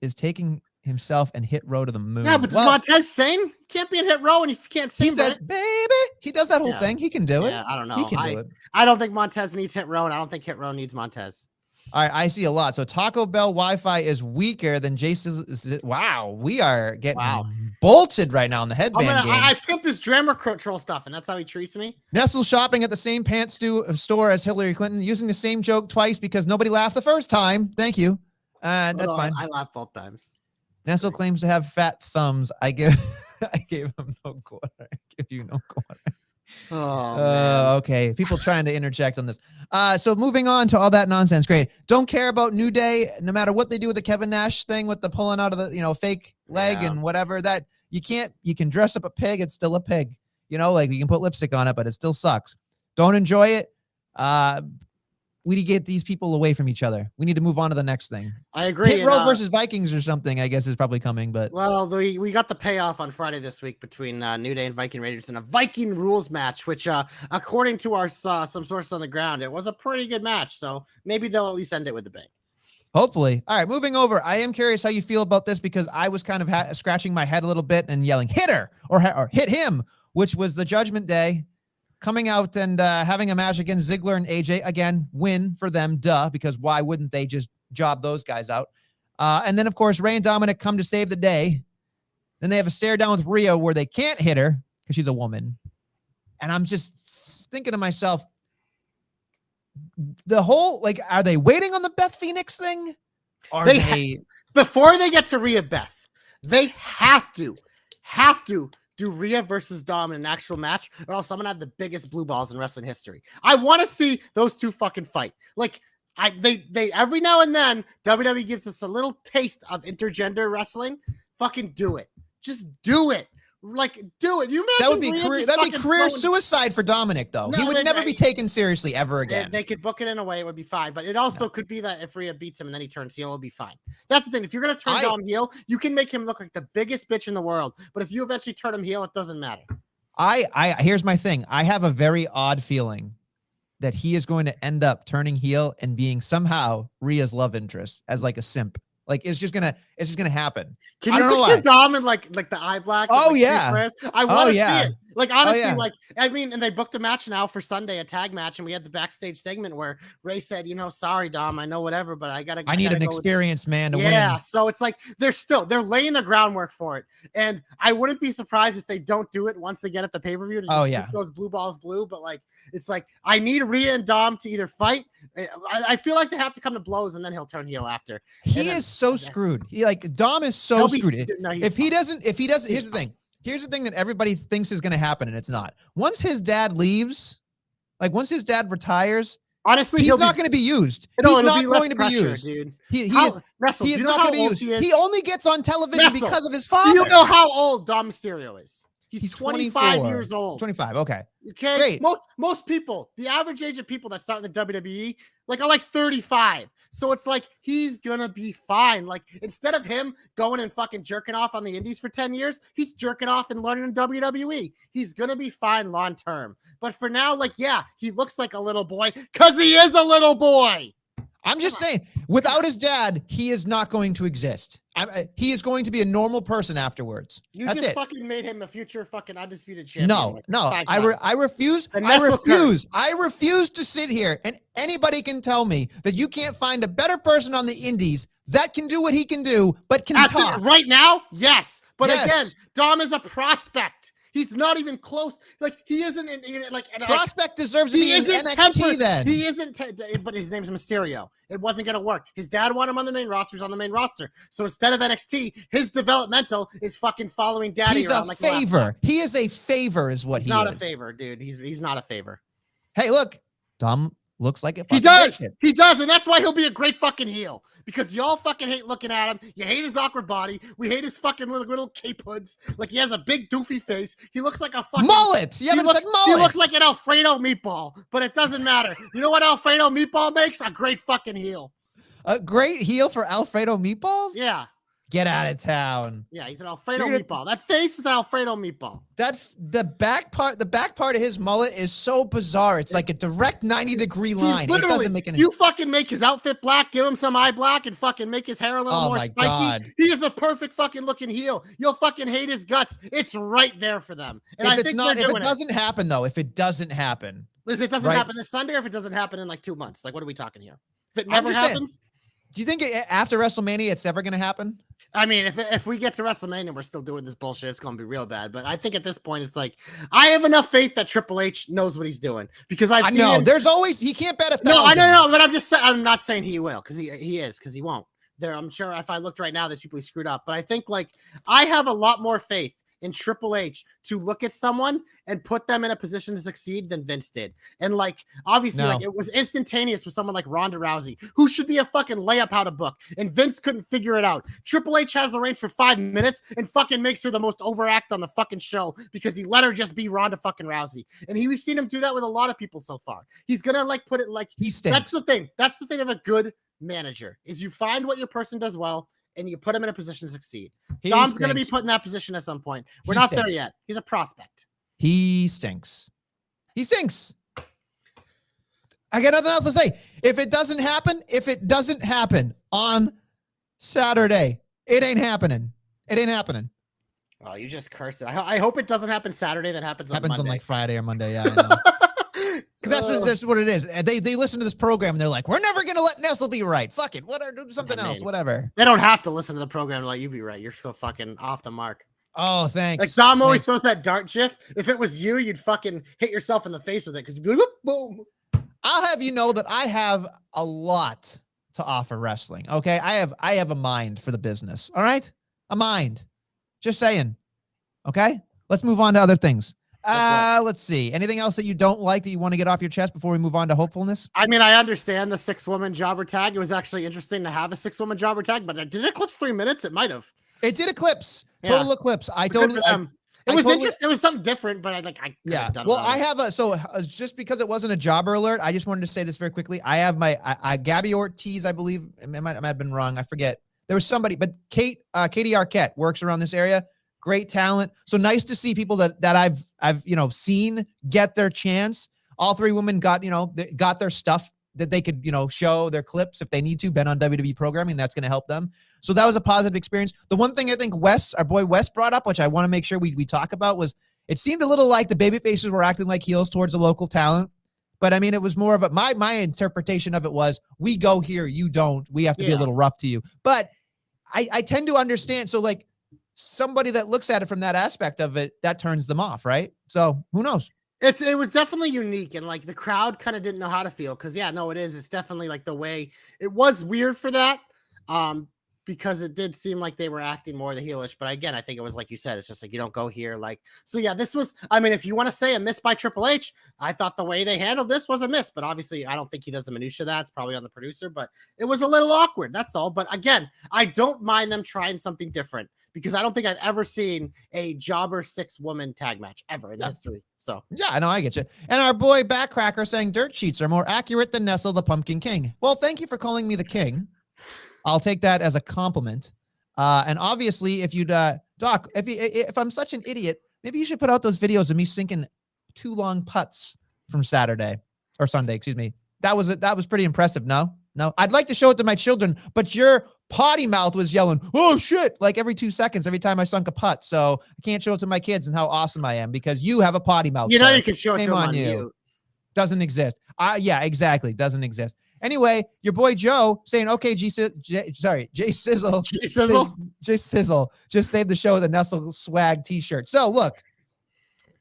Is taking himself and Hit Row to the moon. Yeah, but does Montez sing? You can't be in Hit Row and you can't sing. He says, baby. He does that whole thing. He can do it. Yeah, I don't know. He can do it. I don't think Montez needs Hit Row, and I don't think Hit Row needs Montez. All right, I see a lot. So Taco Bell Wi-Fi is weaker than Jason's. Wow, we are getting bolted right now in the headband game. I pimp his drama control stuff, and that's how he treats me. Nestle shopping at the same pants store as Hillary Clinton, using the same joke twice because nobody laughed the first time. Thank you. That's fine. I laughed both times. Nestle claims to have fat thumbs. I gave him no quarter. I give you no quarter. Oh, okay. People trying to interject on this. So moving on to all that nonsense. Great. Don't care about New Day, no matter what they do with the Kevin Nash thing with the pulling out of the, fake leg and whatever that you can dress up a pig. It's still a pig, like you can put lipstick on it, but it still sucks. Don't enjoy it. We need to get these people away from each other. We need to move on to the next thing. I agree. Hit Row versus Vikings or something, I guess, is probably coming. But we got the payoff on Friday this week between New Day and Viking Raiders in a Viking rules match, which, according to our some sources on the ground, it was a pretty good match. So maybe they'll at least end it with a bang. Hopefully. All right, moving over. I am curious how you feel about this because I was kind of scratching my head a little bit and yelling, hit her or hit him, which was the Judgment Day. Coming out and having a match against Ziggler and AJ. Again, win for them, because why wouldn't they just job those guys out? And then, of course, Rey and Dominic come to save the day. Then they have a stare down with Rhea where they can't hit her because she's a woman. And I'm just thinking to myself, the whole, are they waiting on the Beth Phoenix thing? Or before they get to Rhea Beth, they have to do Rhea versus Dom in an actual match, or else I'm gonna have the biggest blue balls in wrestling history. I want to see those two fucking fight. They every now and then WWE gives us a little taste of intergender wrestling. Fucking do it. Just do it. Like, do it. You imagine That would be career. That'd be career suicide for Dominic, though. No, he would never be taken seriously ever again. They could book it in a way it would be fine, but it also could be that if Rhea beats him and then he turns heel, it'll be fine. That's the thing. If you're gonna turn Dom heel, you can make him look like the biggest bitch in the world. But if you eventually turn him heel, it doesn't matter. Here's my thing. I have a very odd feeling that he is going to end up turning heel and being somehow Rhea's love interest as like a simp. Like it's just gonna happen. Can you picture Dom in like the eye black? Oh yeah, I want to see it. Like honestly, like I mean, and they booked a match now for Sunday, a tag match, and we had the backstage segment where Ray said, sorry Dom, I know whatever, but I need an experienced man to win. Yeah, so it's like they're laying the groundwork for it, and I wouldn't be surprised if they don't do it once again at the pay per view. Keep those blue balls blue, but like it's like I need Rhea and Dom to either fight. I feel like they have to come to blows, and then he'll turn heel after. He is so screwed. Dom is so screwed. If he doesn't, here's the thing. Here's the thing that everybody thinks is going to happen, and it's not. Once his dad leaves, like once his dad retires, honestly, he's not going to be used. He's not going to be used, dude. He is not going to be used. He only gets on television because of his father. Do you know how old Dom Mysterio is? He's 25 years old. 25. Okay. Okay. Great. Most people, the average age of people that start in the WWE, are like 35. So it's like he's gonna be fine. Like instead of him going and fucking jerking off on the indies for 10 years, he's jerking off and learning in WWE. He's gonna be fine long term. But for now, he looks like a little boy because he is a little boy. I'm just saying, without his dad, he is not going to exist. He is going to be a normal person afterwards. That's just it. Fucking made him a future fucking undisputed champion. No. I refuse. I refuse to sit here and anybody can tell me that you can't find a better person on the indies that can do what he can do, but can talk. Right now, yes. But again, Dom is a prospect. He's not even close. Like he isn't prospect deserves to be in NXT then. He isn't, but his name's Mysterio. It wasn't going to work. His dad wanted him on the main roster. He's on the main roster. So instead of NXT, his developmental is fucking following daddy. He's a favor. He is a favor, is what he is. He's not a favor, dude. He's not a favor. Hey, look, Dom looks like it. He does. He does, and that's why he'll be a great fucking heel. Because y'all fucking hate looking at him. You hate his awkward body. We hate his fucking little cape hoods. Like he has a big doofy face. He looks like a fucking mullet. You haven't said mullet. He looks like an Alfredo meatball, but it doesn't matter. You know what Alfredo meatball makes? A great fucking heel. A great heel for Alfredo meatballs? Yeah. Get out of town. Yeah, he's an Alfredo meatball. That face is an Alfredo meatball. The back part of his mullet is so bizarre. It's like a direct 90-degree line. It doesn't make any. You fucking make his outfit black, give him some eye black, and fucking make his hair a little more spiky. God. He is the perfect fucking looking heel. You'll fucking hate his guts. It's right there for them. And if it doesn't happen, if it doesn't happen this Sunday, or if it doesn't happen in like 2 months, like what are we talking here? If it never happens. Do you think after WrestleMania it's ever going to happen? I mean, if we get to WrestleMania, we're still doing this bullshit. It's going to be real bad. But I think at this point, it's like I have enough faith that Triple H knows what he's doing because I've seen him. There's always he can't bet 1,000. No, I know, but I'm not saying he will because he won't. I'm sure if I looked right now, there's people he screwed up. But I think I have a lot more faith in Triple H to look at someone and put them in a position to succeed than Vince did. And obviously it was instantaneous with someone like Ronda Rousey, who should be a fucking layup how to book. And Vince couldn't figure it out. Triple H has the reins for 5 minutes and fucking makes her the most overact on the fucking show because he let her just be Ronda fucking Rousey. And we've seen him do that with a lot of people so far. He's going to put it he stinks. That's the thing. That's the thing of a good manager is you find what your person does well and you put him in a position to succeed. Dom's going to be put in that position at some point. We're not there yet. He's a prospect. He stinks. He stinks. I got nothing else to say. If it doesn't happen on Saturday, it ain't happening. It ain't happening. Well, you just cursed it. I hope it doesn't happen Saturday. That happens on Monday. On Friday or Monday. Yeah, I know. That's what it is. They listen to this program and they're like, we're never gonna let Nestle be right. Fuck it. Do something else. Whatever. They don't have to listen to the program to let you be right. You're so fucking off the mark. Oh, thanks. Like Dom always throws that dart gif. If it was you, you'd fucking hit yourself in the face with it because you'd be like, boom. I'll have you know that I have a lot to offer wrestling. Okay, I have a mind for the business. All right, a mind. Just saying. Okay, let's move on to other things. Let's see. Anything else that you don't like that you want to get off your chest before we move on to hopefulness? I mean, I understand the 6-woman jobber tag. It was actually interesting to have a 6-woman jobber tag, but did it eclipse 3 minutes? It might have. It did eclipse. Total eclipse. I totally. It was interesting. It was something different, but I yeah. Well, I have just because it wasn't a jobber alert, I just wanted to say this very quickly. I have my Gabby Ortiz, I believe. I might have been wrong. I forget. There was somebody, but Katie Arquette works around this area. Great talent. So nice to see people that I've seen get their chance. All 3 women got their stuff that they could show their clips if they need to. Been on WWE programming, that's going to help them. So that was a positive experience. The one thing I think our boy Wes brought up, which I want to make sure we talk about, was it seemed a little like the baby faces were acting like heels towards the local talent. But I mean, it was more of my interpretation of it was, we go here, you don't. We have to be a little rough to you. But I tend to understand. So like somebody that looks at it from that aspect of it, that turns them off, right? So who knows? It was definitely unique, and like the crowd kind of didn't know how to feel because it is. It's definitely like the way it was weird for that. Because it did seem like they were acting more the heelish, but again, I think it was like you said, it's just like you don't go here. Like, so yeah, this was, I mean, if you want to say a miss by Triple H, I thought the way they handled this was a miss, but obviously I don't think he does the minutia of that. It's probably on the producer, but it was a little awkward. That's all. But again, I don't mind them trying something different because I don't think I've ever seen a jobber 6-woman tag match ever in history. So yeah, I know, I get you. And our boy Backcracker saying dirt sheets are more accurate than Nestle the Pumpkin King. Well, thank you for calling me the king. I'll take that as a compliment. And obviously, if you'd, Doc, if I'm such an idiot, maybe you should put out those videos of me sinking 2 long putts from Saturday or Sunday, excuse me. That was pretty impressive. No, I'd like to show it to my children, but your potty mouth was yelling, "Oh shit!" like every 2 seconds, every time I sunk a putt. So I can't show it to my kids and how awesome I am because you have a potty mouth. You know, you can show it to them on you. Doesn't exist. Yeah, exactly. Doesn't exist. Anyway, your boy Joe saying, okay, Jay Sizzle. Jay Sizzle just saved the show with a Nestle swag t-shirt. So look,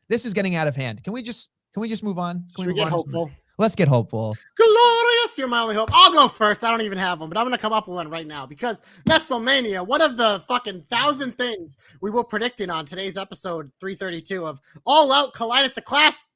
this is getting out of hand. Can we just move on? Should we get hopeful? Let's get hopeful. Glorious, you're my only hope. I'll go first. I don't even have one, but I'm going to come up with one right now because Nestlemania, one of the fucking 1,000 things we were predicting on today's episode 332 of All Out Collide at the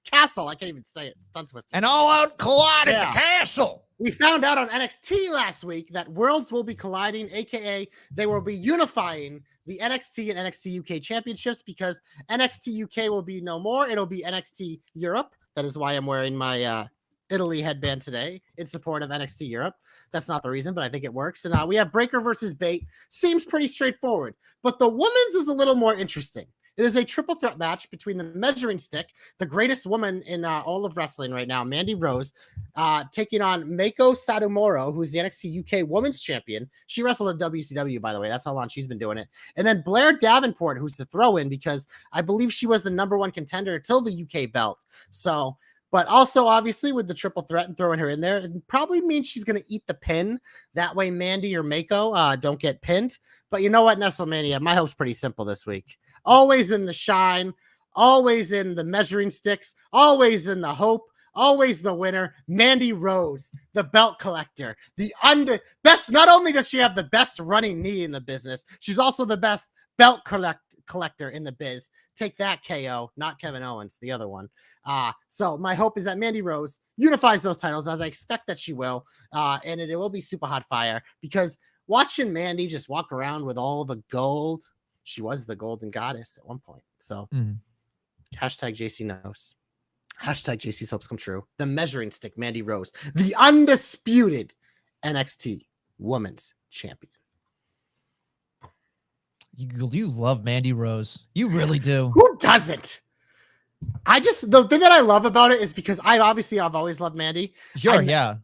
Castle. I can't even say it. It's tongue twisted. And All Out Collide at the Castle. We found out on NXT last week that worlds will be colliding, aka they will be unifying the NXT and NXT UK championships because NXT UK will be no more. It'll be NXT Europe. That is why I'm wearing my Italy headband today in support of NXT Europe. That's not the reason, but I think it works. And we have Breaker versus Bate. Seems pretty straightforward, but the women's is a little more interesting. It is a triple threat match between the measuring stick, the greatest woman in all of wrestling right now, Mandy Rose, taking on Mako Satomura, who is the NXT UK Women's Champion. She wrestled at WCW, by the way. That's how long she's been doing it. And then Blair Davenport, who's the throw-in because I believe she was the #1 contender till the UK belt. So, but also obviously with the triple threat and throwing her in there, it probably means she's going to eat the pin. That way Mandy or Mako don't get pinned. But you know what, Nestlemania, my hope's pretty simple this week. Always in the shine, always in the measuring sticks, always in the hope, always the winner, Mandy Rose, the belt collector, the best. Not only does she have the best running knee in the business, she's also the best belt collector in the biz. Take that, KO, not Kevin Owens, the other one. So my hope is that Mandy Rose unifies those titles, as I expect that she will, and it will be super hot fire because watching Mandy just walk around with all the gold. She was the golden goddess at one point. So hashtag JC knows. Hashtag JC's hopes come true. The measuring stick, Mandy Rose, the undisputed NXT Women's Champion. You love Mandy Rose. You really do. Who doesn't? The thing that I love about it is because I've always loved Mandy. Sure, yeah.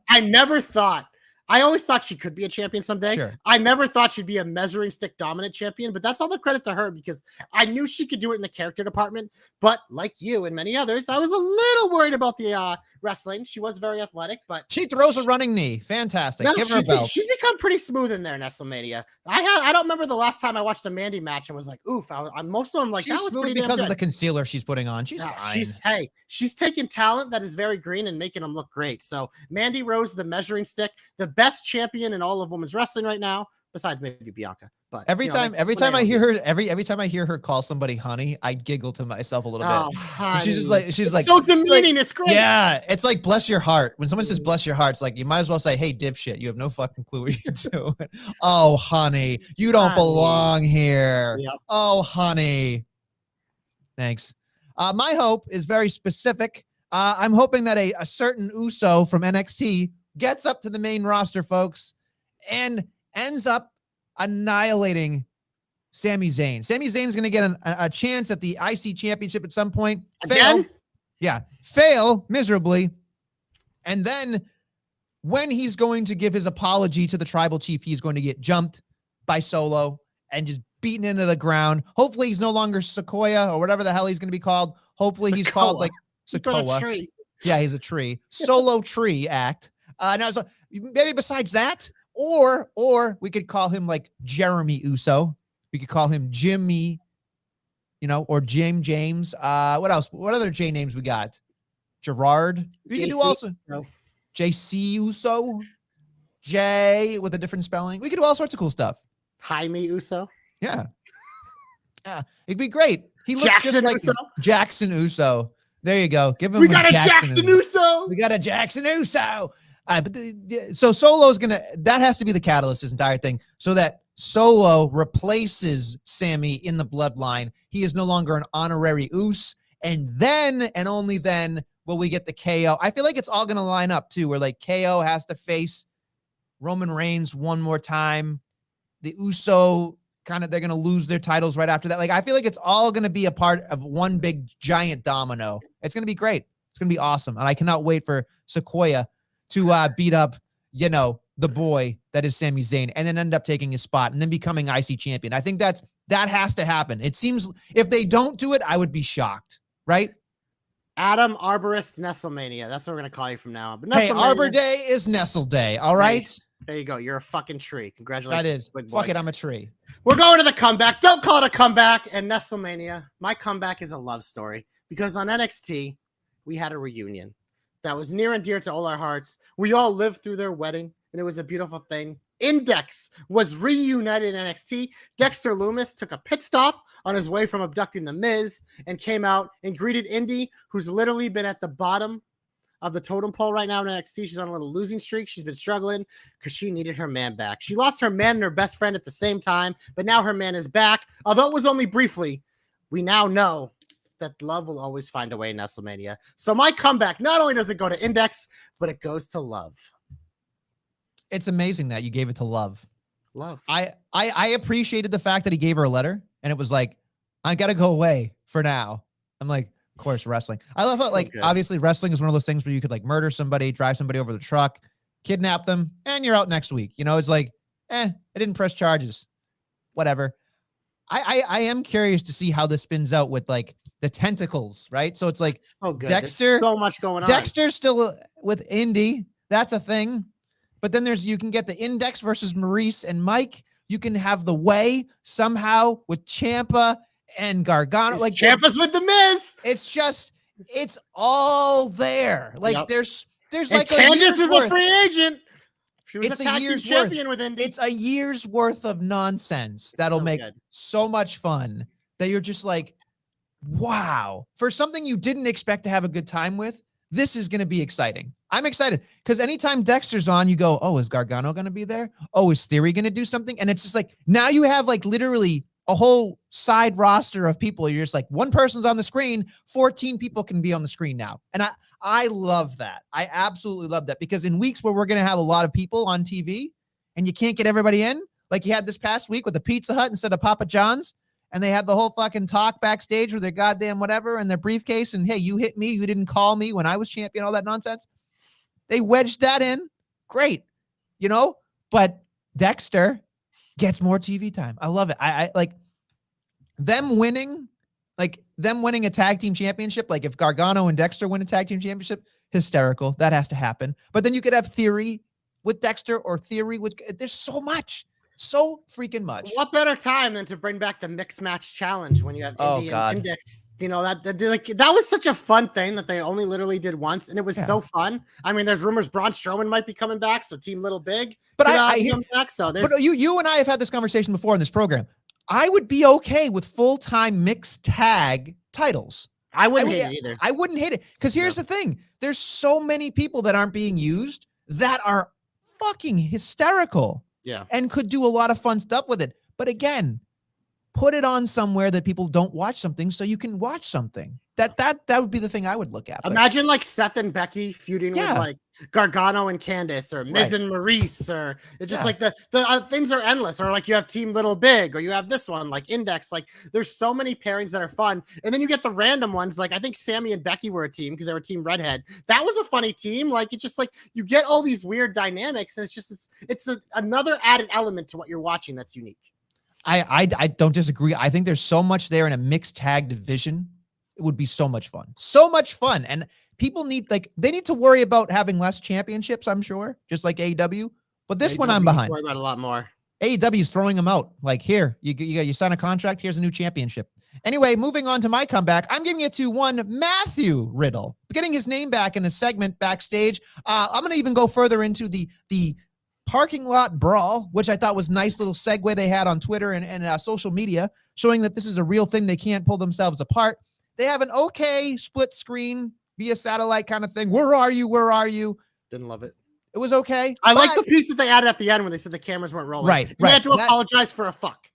I always thought she could be a champion someday. Sure. I never thought she'd be a measuring stick dominant champion, but that's all the credit to her because I knew she could do it in the character department. But like you and many others, I was a little worried about the wrestling. She was very athletic, but she throws a running knee. Fantastic. No, give her a belt. She's become pretty smooth in there, Nestlemania. I don't remember the last time I watched a Mandy match and was like, oof. Most of them like she's that was smooth pretty because damn of the concealer she's putting on. She's fine. She's taking talent that is very green and making them look great. So Mandy Rose, the measuring stick, the best champion in all of women's wrestling right now. besides maybe Bianca. But Every you know, time, every when time they I don't hear do- her, every time I hear her call somebody honey, I giggle to myself a little bit. oh, And she's just honey. like, she's It's like, so she's like, demeaning. It's great. yeah, it's like bless your heart. When someone says Mhm. bless your heart, it's like you might as well say, hey, dipshit, you have no fucking clue what you're doing. Oh, honey, you don't Honey. belong here. Yep. Oh, honey. Thanks. My hope is very specific. I'm hoping that a certain Uso from NXT gets up to the main roster, folks, and ends up annihilating Sami Zayn. Sami Zayn's going to get a chance at the IC championship at some point. Again? Fail miserably. And then when he's going to give his apology to the tribal chief, he's going to get jumped by Solo and just beaten into the ground. Hopefully he's no longer Sequoia or whatever the hell he's going to be called. Hopefully he's called like Sequoia. Tree. Yeah, he's a tree. Solo tree act. Now, so maybe besides that, or we could call him like Jeremy Uso. We could call him Jimmy, or James. What else? What other J names we got? Gerard. We could do JC. also JC Uso. J with a different spelling. We could do all sorts of cool stuff. Jaime Uso. Yeah. It'd be great. He looks Jackson just like Uso. Jackson Uso. There you go. Give him. We got a Jackson Uso. We got a Jackson Uso. So Solo's that has to be the catalyst, this entire thing, so that Solo replaces Sammy in the bloodline. He is no longer an honorary Us, and then and only then will we get the KO. I feel like it's all going to line up too, where like KO has to face Roman Reigns one more time. The Uso they're going to lose their titles right after that. Like, I feel like it's all going to be a part of one big giant domino. It's going to be great. It's going to be awesome. And I cannot wait for Sequoia to beat up, the boy that is Sami Zayn and then end up taking his spot and then becoming IC champion. I think that has to happen. It seems if they don't do it, I would be shocked. Right? Adam Arborist Nestlemania. That's what we're going to call you from now on. But hey, Arbor Day is Nestle Day. All right. Hey, there you go. You're a fucking tree. Congratulations. That is. Fuck it. I'm a tree. We're going to the comeback. Don't call it a comeback. And Nestlemania, my comeback is a love story because on NXT, we had a reunion that was near and dear to all our hearts. We all lived through their wedding, and it was a beautiful thing. Index was reunited in NXT. Dexter Lumis took a pit stop on his way from abducting The Miz and came out and greeted Indy, who's literally been at the bottom of the totem pole right now in NXT. She's on a little losing streak. She's been struggling because she needed her man back. She lost her man and her best friend at the same time, but now her man is back. Although it was only briefly, we now know that love will always find a way in Nestlemania. So my comeback, not only does it go to Index, but it goes to love. It's amazing that you gave it to love. Love. I appreciated the fact that he gave her a letter and it was like, I got to go away for now. I'm like, of course, wrestling. I love how, good. Obviously wrestling is one of those things where you could like murder somebody, drive somebody over the truck, kidnap them, and you're out next week. It's like, I didn't press charges. Whatever. I am curious to see how this spins out with like the tentacles, right? So it's like so good. Dexter, There's so much going on. Dexter's still with Indy. That's a thing. But then you can get the Index versus Maurice and Mike. You can have the Way somehow with Ciampa and Gargano. Like Ciampa's with The Miz. It's all there. Like there's like Candice is a free agent. She was it's a tag team champion with Indy. It's a year's worth of nonsense that'll make so much fun that you're just like, wow. For something you didn't expect to have a good time with, this is going to be exciting. I'm excited because anytime Dexter's on, you go, oh, is Gargano going to be there? Oh, is Theory going to do something? And it's just like, now you have like literally a whole side roster of people. You're just like, one person's on the screen, 14 people can be on the screen now. And I love that. I absolutely love that because in weeks where we're going to have a lot of people on TV and you can't get everybody in, like you had this past week with the Pizza Hut instead of Papa John's, and they had the whole fucking talk backstage with their goddamn whatever and their briefcase. And hey, you hit me. You didn't call me when I was champion, all that nonsense. They wedged that in. Great. But Dexter gets more TV time. I love it. I like them winning a tag team championship. Like if Gargano and Dexter win a tag team championship, hysterical. That has to happen. But then you could have Theory with Dexter or Theory with, there's so much So freaking much. What better time than to bring back the mixed match challenge when you have Oh, Indy and God. Index? You know, that was such a fun thing that they only literally did once, and it was so fun. I mean, there's rumors Braun Strowman might be coming back, so Team Little Big But come back. So but you and I have had this conversation before in this program. I would be okay with full-time mixed tag titles. I wouldn't hate it either. I wouldn't hate it because here's the thing: there's so many people that aren't being used that are fucking hysterical. Yeah. And could do a lot of fun stuff with it. But again, put it on somewhere that people don't watch something so you can watch something. That would be the thing I would look at. Imagine like Seth and Becky feuding with like Gargano and Candice, or Miz and Maurice, or it's just like the things are endless. Or like you have Team Little Big, or you have this one like Index. Like there's so many pairings that are fun, and then you get the random ones. Like I think Sammy and Becky were a team because they were Team Redhead. That was a funny team. Like it's just like you get all these weird dynamics, and it's another added element to what you're watching that's unique. I don't disagree. I think there's so much there in a mixed tag division. It would be so much fun. So much fun. And people need they need to worry about having less championships, I'm sure, just like AEW. But this one I'm behind. Worry about a lot more. AEW is throwing them out. Like, here, you sign a contract, here's a new championship. Anyway, moving on to my comeback, I'm giving it to one Matthew Riddle, getting his name back in a segment backstage. I'm going to even go further into the parking lot brawl, which I thought was a nice little segue they had on Twitter and social media, showing that this is a real thing. They can't pull themselves apart. They have an okay split screen via satellite kind of thing. Where are you? Where are you? Didn't love it. It was okay. I like the piece that they added at the end when they said the cameras weren't rolling. Right. They had to apologize for a fuck.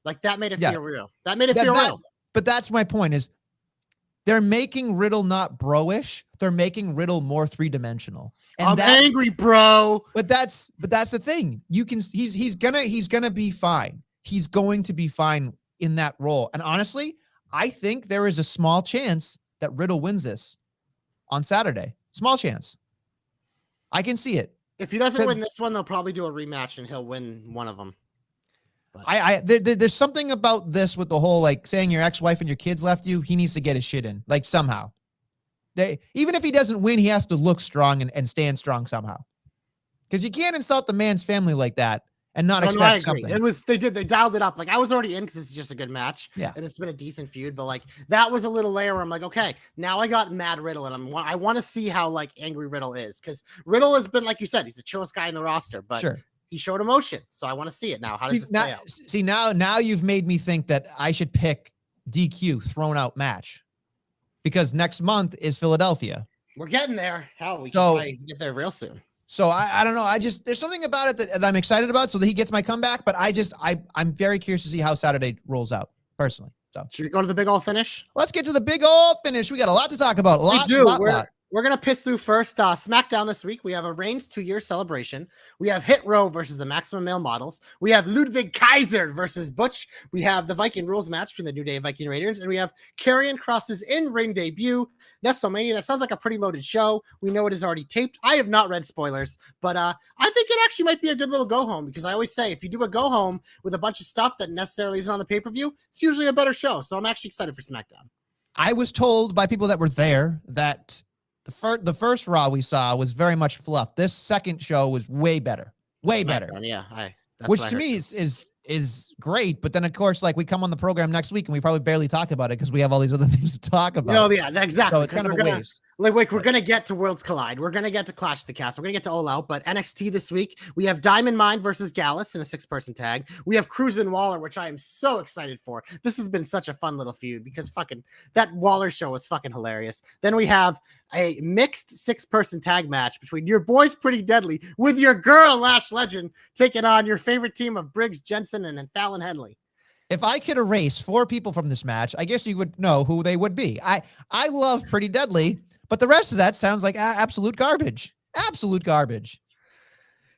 Like that made it feel real. That made it feel real. But that's my point is they're making Riddle not bro-ish. They're making Riddle more three-dimensional. And I'm angry, bro. But that's the thing. He's gonna be fine. He's going to be fine in that role. And honestly, I think there is a small chance that Riddle wins this on Saturday. Small chance. I can see it. If he doesn't win this one, they'll probably do a rematch and he'll win one of them. But there's something about this with the whole like saying your ex-wife and your kids left you. He needs to get his shit in, like somehow. Even if he doesn't win, he has to look strong and stand strong somehow. Because you can't insult the man's family like that and not expect something. They dialed it up. Like I was already in because it's just a good match. Yeah. And it's been a decent feud, but like that was a little layer where I'm like, okay, now I got mad Riddle and I want to see how like angry Riddle is. Because Riddle has been, like you said, he's the chillest guy in the roster, but he showed emotion. So I want to see it now. How does this play out? See, now you've made me think that I should pick DQ thrown out match. Because next month is Philadelphia. We're getting there. Hell, we can probably get there real soon. So I don't know. There's something about it that I'm excited about so that he gets my comeback, but I'm very curious to see how Saturday rolls out personally. So should we go to the big old finish? Let's get to the big old finish. We got a lot to talk about. We're going to piss through first. SmackDown this week. We have a Reigns 2-year celebration. We have Hit Row versus the Maximum Male Models. We have Ludwig Kaiser versus Butch. We have the Viking Rules match between the New Day and Viking Raiders. And we have Karrion Kross's in-ring debut. Nestlemania. That sounds like a pretty loaded show. We know it is already taped. I have not read spoilers, but I think it actually might be a good little go-home because I always say if you do a go-home with a bunch of stuff that necessarily isn't on the pay-per-view, it's usually a better show. So I'm actually excited for SmackDown. I was told by people that were there that the first Raw we saw was very much fluff. This second show was way better. Way better. Yeah. Which to me is great. But then, of course, like we come on the program next week and we probably barely talk about it because we have all these other things to talk about. No, yeah, exactly. So it's kind of a waste. Like we're going to get to Worlds Collide. We're going to get to Clash of the Castle. We're going to get to All Out. But NXT this week, we have Diamond Mine versus Gallus in a 6-person tag. We have Cruz and Waller, which I am so excited for. This has been such a fun little feud because fucking that Waller show was fucking hilarious. Then we have a mixed 6-person tag match between your boys Pretty Deadly with your girl Lash Legend taking on your favorite team of Briggs, Jensen, and Fallon Henley. If I could erase 4 people from this match, I guess you would know who they would be. I love Pretty Deadly, but the rest of that sounds like absolute garbage. Absolute garbage.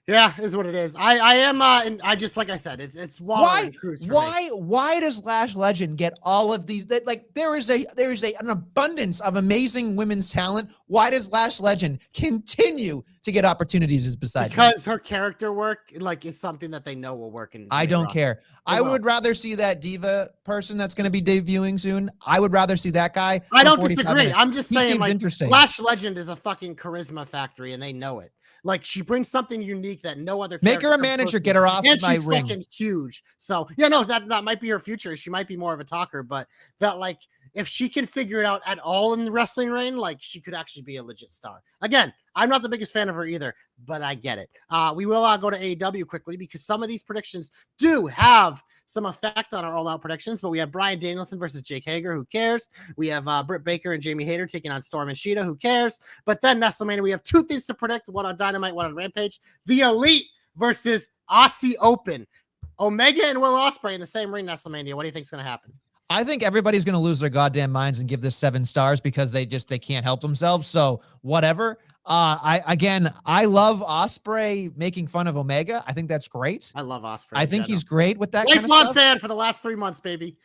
Yeah, is what it is. I am and I just, like I said, it's Waller and Cruz. Why does Lash Legend get all of these? Like there is an abundance of amazing women's talent. Why does Lash Legend continue to get opportunities is beside me. Because her character work like is something that they know will work in. I don't care. I would rather see that diva person that's going to be debuting soon. I would rather see that guy. I don't disagree. I'm just He saying, seems like, interesting. Lash Legend is a fucking charisma factory, and they know it. Like, she brings something unique that no other. Make her a character comes manager. close to. Get her off And my she's ring. fucking huge. So yeah, no, that might be her future. She might be more of a talker, but that, like, if she can figure it out at all in the wrestling ring, like, she could actually be a legit star. Again, I'm not the biggest fan of her either, but I get it. We will go to AEW quickly because some of these predictions do have some effect on our all-out predictions, but we have Bryan Danielson versus Jake Hager. Who cares? We have Britt Baker and Jamie Hayter taking on Storm and Sheeta. Who cares? But then Nestlemania, we have two things to predict, one on Dynamite, one on Rampage. The Elite versus Aussie Open. Omega and Will Ospreay in the same ring, Nestlemania. What do you think is going to happen? I think everybody's going to lose their goddamn minds and give this 7 stars because they can't help themselves. So whatever. I love Ospreay making fun of Omega. I think that's great. I love Ospreay. I think he's great with that kind of lifelong stuff. fan for the last 3 months, baby.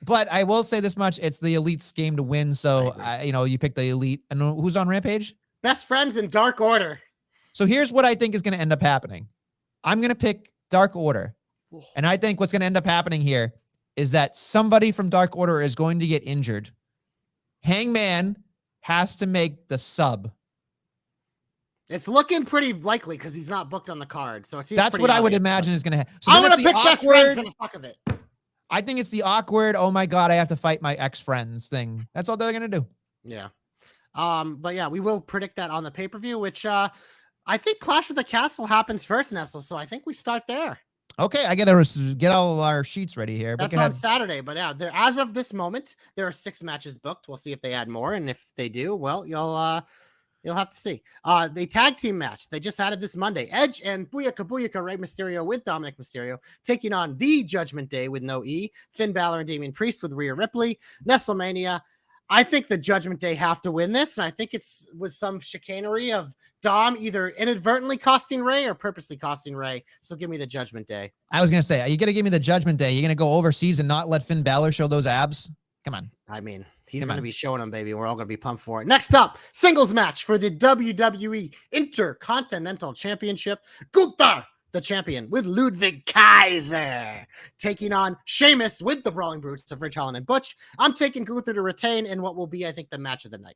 But I will say this much: it's the Elite's game to win. So you pick the Elite. And who's on Rampage? Best Friends in Dark Order. So here's what I think is going to end up happening. I'm going to pick Dark Order, and I think what's going to end up happening here is that somebody from Dark Order is going to get injured. Hangman has to make the sub. It's looking pretty likely because he's not booked on the card. So it seems that's what I would imagine is going to happen. So I'm going to pick Best Friends for the fuck of it. I think it's the awkward, oh my God, I have to fight my ex-friends thing. That's all they're going to do. Yeah. But yeah, we will predict that on the pay-per-view, which I think Clash of the Castle happens first, Nestle. So I think we start there. Okay, I got to get all of our sheets ready here. That's on Saturday, but yeah, as of this moment, there are 6 matches booked. We'll see if they add more, and if they do, well, you'll have to see. The tag team match they just added this Monday: Edge and Booyaka Rey Mysterio with Dominic Mysterio taking on the Judgment Day with no E, Finn Balor and Damian Priest with Rhea Ripley. Nestlemania. I think the Judgment Day have to win this, and I think it's with some chicanery of Dom either inadvertently costing Ray or purposely costing Ray. So give me the Judgment Day. I was going to say, are you going to give me the Judgment Day? You're going to go overseas and not let Finn Balor show those abs? Come on. I mean, he's going to be showing them, baby. We're all going to be pumped for it. Next up, singles match for the WWE Intercontinental Championship. Gunther, the champion, with Ludwig Kaiser, taking on Sheamus with the Brawling Brutes of Ridge Holland and Butch. I'm taking Gunther to retain in what will be, I think, the match of the night.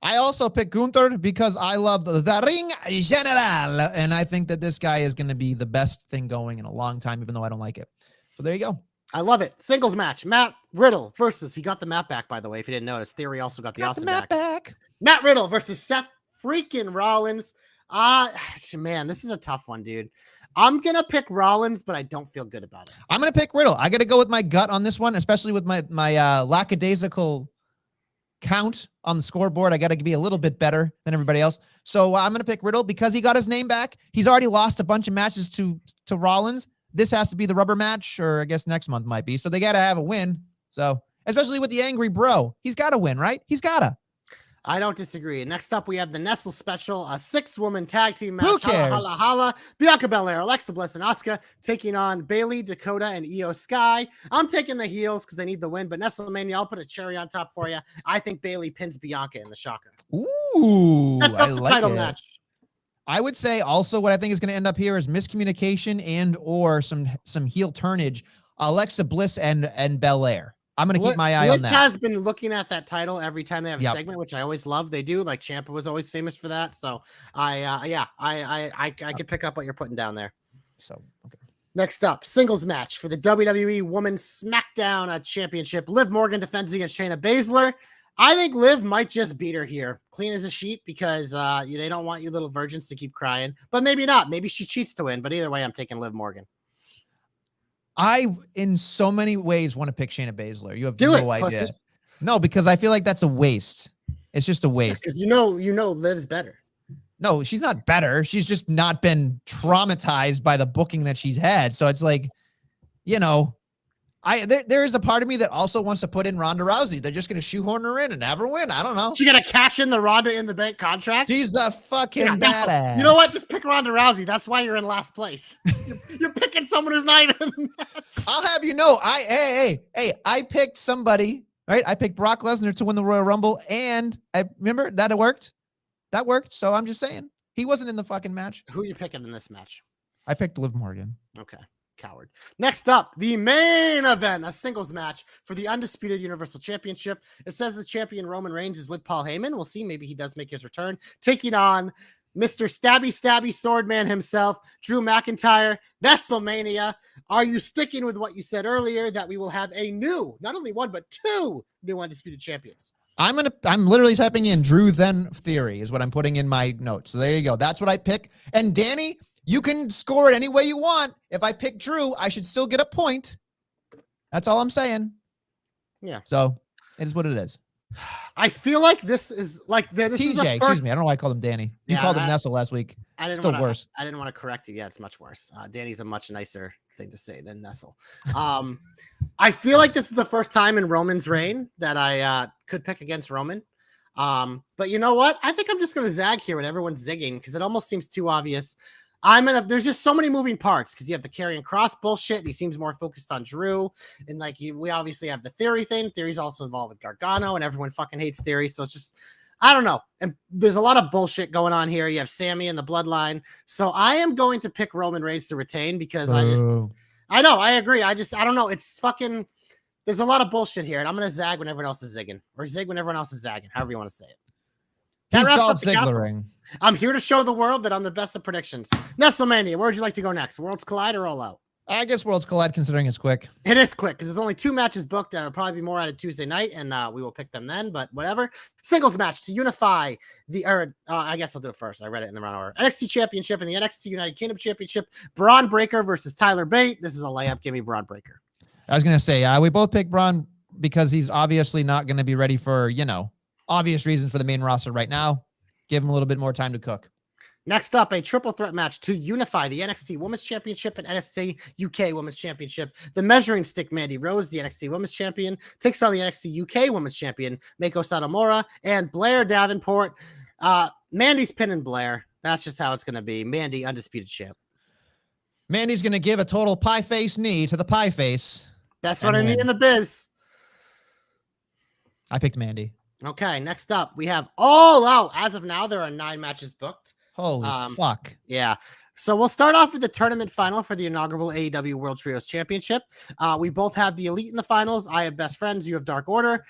I also picked Gunther because I love the Ring General, and I think that this guy is going to be the best thing going in a long time, even though I don't like it. So there you go. I love it. Singles match. Matt Riddle versus, he got the map back, by the way, if you didn't notice. Theory also got the Austin back. Matt Riddle versus Seth freaking Rollins. Man, this is a tough one, dude. I'm going to pick Rollins, but I don't feel good about it. I'm going to pick Riddle. I got to go with my gut on this one, especially with my lackadaisical count on the scoreboard. I got to be a little bit better than everybody else. So I'm going to pick Riddle because he got his name back. He's already lost a bunch of matches to Rollins. This has to be the rubber match, or I guess next month might be. So they got to have a win. So especially with the angry bro, he's got to win, right? He's got to. I don't disagree. Next up, we have the Nestle Special, a 6-woman tag team match. Who cares? Holla, holla, holla. Bianca Belair, Alexa Bliss, and Asuka taking on Bayley, Dakota, and Io Sky. I'm taking the heels because they need the win, but Nestlemania, I'll put a cherry on top for you. I think Bayley pins Bianca in the shocker. Ooh, that's up the title match. I would say also what I think is going to end up here is miscommunication and or some heel turnage. Alexa Bliss and Belair. I'm going to keep my eye on that. Bliss has been looking at that title every time they have a segment, which I always love. They do. Like Ciampa was always famous for that. So I could pick up what you're putting down there. So, okay. Next up, singles match for the WWE Women's SmackDown Championship. Liv Morgan defends against Shayna Baszler. I think Liv might just beat her here, clean as a sheet, because they don't want you little virgins to keep crying. But maybe not. Maybe she cheats to win. But either way, I'm taking Liv Morgan. I, in so many ways, want to pick Shayna Baszler. You have no idea. Pussy. No, because I feel like that's a waste. It's just a waste. Because you know, Liv's better. No, she's not better. She's just not been traumatized by the booking that she's had. So it's like, there is a part of me that also wants to put in Ronda Rousey. They're just going to shoehorn her in and have her win. I don't know. She going to cash in the Ronda in the bank contract? She's a fucking badass. You know what? Just pick Ronda Rousey. That's why you're in last place. You're picking someone who's not even in the match. I'll have you know, I picked somebody, right? I picked Brock Lesnar to win the Royal Rumble, and I remember that it worked. That worked. So I'm just saying. He wasn't in the fucking match. Who are you picking in this match? I picked Liv Morgan. Okay. Coward. Next up, the main event, a singles match for the undisputed Universal Championship. It says the champion Roman Reigns is with Paul Heyman. We'll see. Maybe he does make his return, taking on Mr. Stabby Swordman himself, Drew McIntyre. Nestlemania. Are you sticking with what you said earlier that we will have a new, not only one, but two new undisputed champions? I'm literally typing in Drew then theory is what I'm putting in my notes. So there you go. That's what I pick. And Danny, you can score it any way you want. If I pick Drew, I should still get a point. That's all I'm saying. Yeah. So it is what it is. I feel like this is like this TJ, is the first... excuse me. I don't know why I called him Danny. You called him Nestle last week. I didn't Still wanna, worse. I didn't want to correct you. Yeah, it's much worse. Danny's a much nicer thing to say than Nestle. I feel like this is the first time in Roman's reign that I could pick against Roman. But you know what? I think I'm just going to zag here when everyone's zigging because it almost seems too obvious. There's just so many moving parts because you have the Karrion Kross bullshit. And he seems more focused on Drew. And like we obviously have the Theory thing. Theory's also involved with Gargano and everyone fucking hates Theory. So it's just, I don't know. And there's a lot of bullshit going on here. You have Sammy and the bloodline. So I am going to pick Roman Reigns to retain because I know, I agree. I don't know. It's fucking, there's a lot of bullshit here. And I'm going to zag when everyone else is zigging or zig when everyone else is zagging, however you want to say it. He's Dolph Ziggler. I'm here to show the world that I'm the best at predictions. Nestlemania, where would you like to go next? Worlds Collide or All Out? I guess Worlds Collide considering it's quick. It is quick because there's only 2 matches booked. There'll probably be more added Tuesday night, and we will pick them then, but whatever. Singles match to unify the, I guess I'll do it first. I read it in the wrong order. NXT Championship and the NXT United Kingdom Championship. Braun Breaker versus Tyler Bate. This is a layup. Give me Braun Breaker. I was going to say, we both picked Braun because he's obviously not going to be ready for, obvious reasons for the main roster right now. Give him a little bit more time to cook. Next up, a triple threat match to unify the NXT Women's Championship and NXT UK Women's Championship. The measuring stick, Mandy Rose, the NXT Women's Champion, takes on the NXT UK Women's Champion, Meiko Satomura, and Blair Davenport. Mandy's pinning Blair. That's just how it's going to be. Mandy, undisputed champ. Mandy's going to give a total pie face knee to the pie face. That's what I need in the biz. I picked Mandy. Okay, next up, we have All Out. As of now, there are 9 matches booked. Holy fuck. Yeah. So we'll start off with the tournament final for the inaugural AEW World Trios Championship. We both have the Elite in the finals. I have Best Friends. You have Dark Order.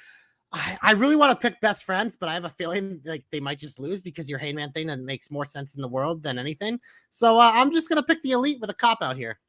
I really want to pick Best Friends, but I have a feeling like they might just lose because your Hangman thing that makes more sense in the world than anything. So I'm just going to pick the Elite with a cop-out here.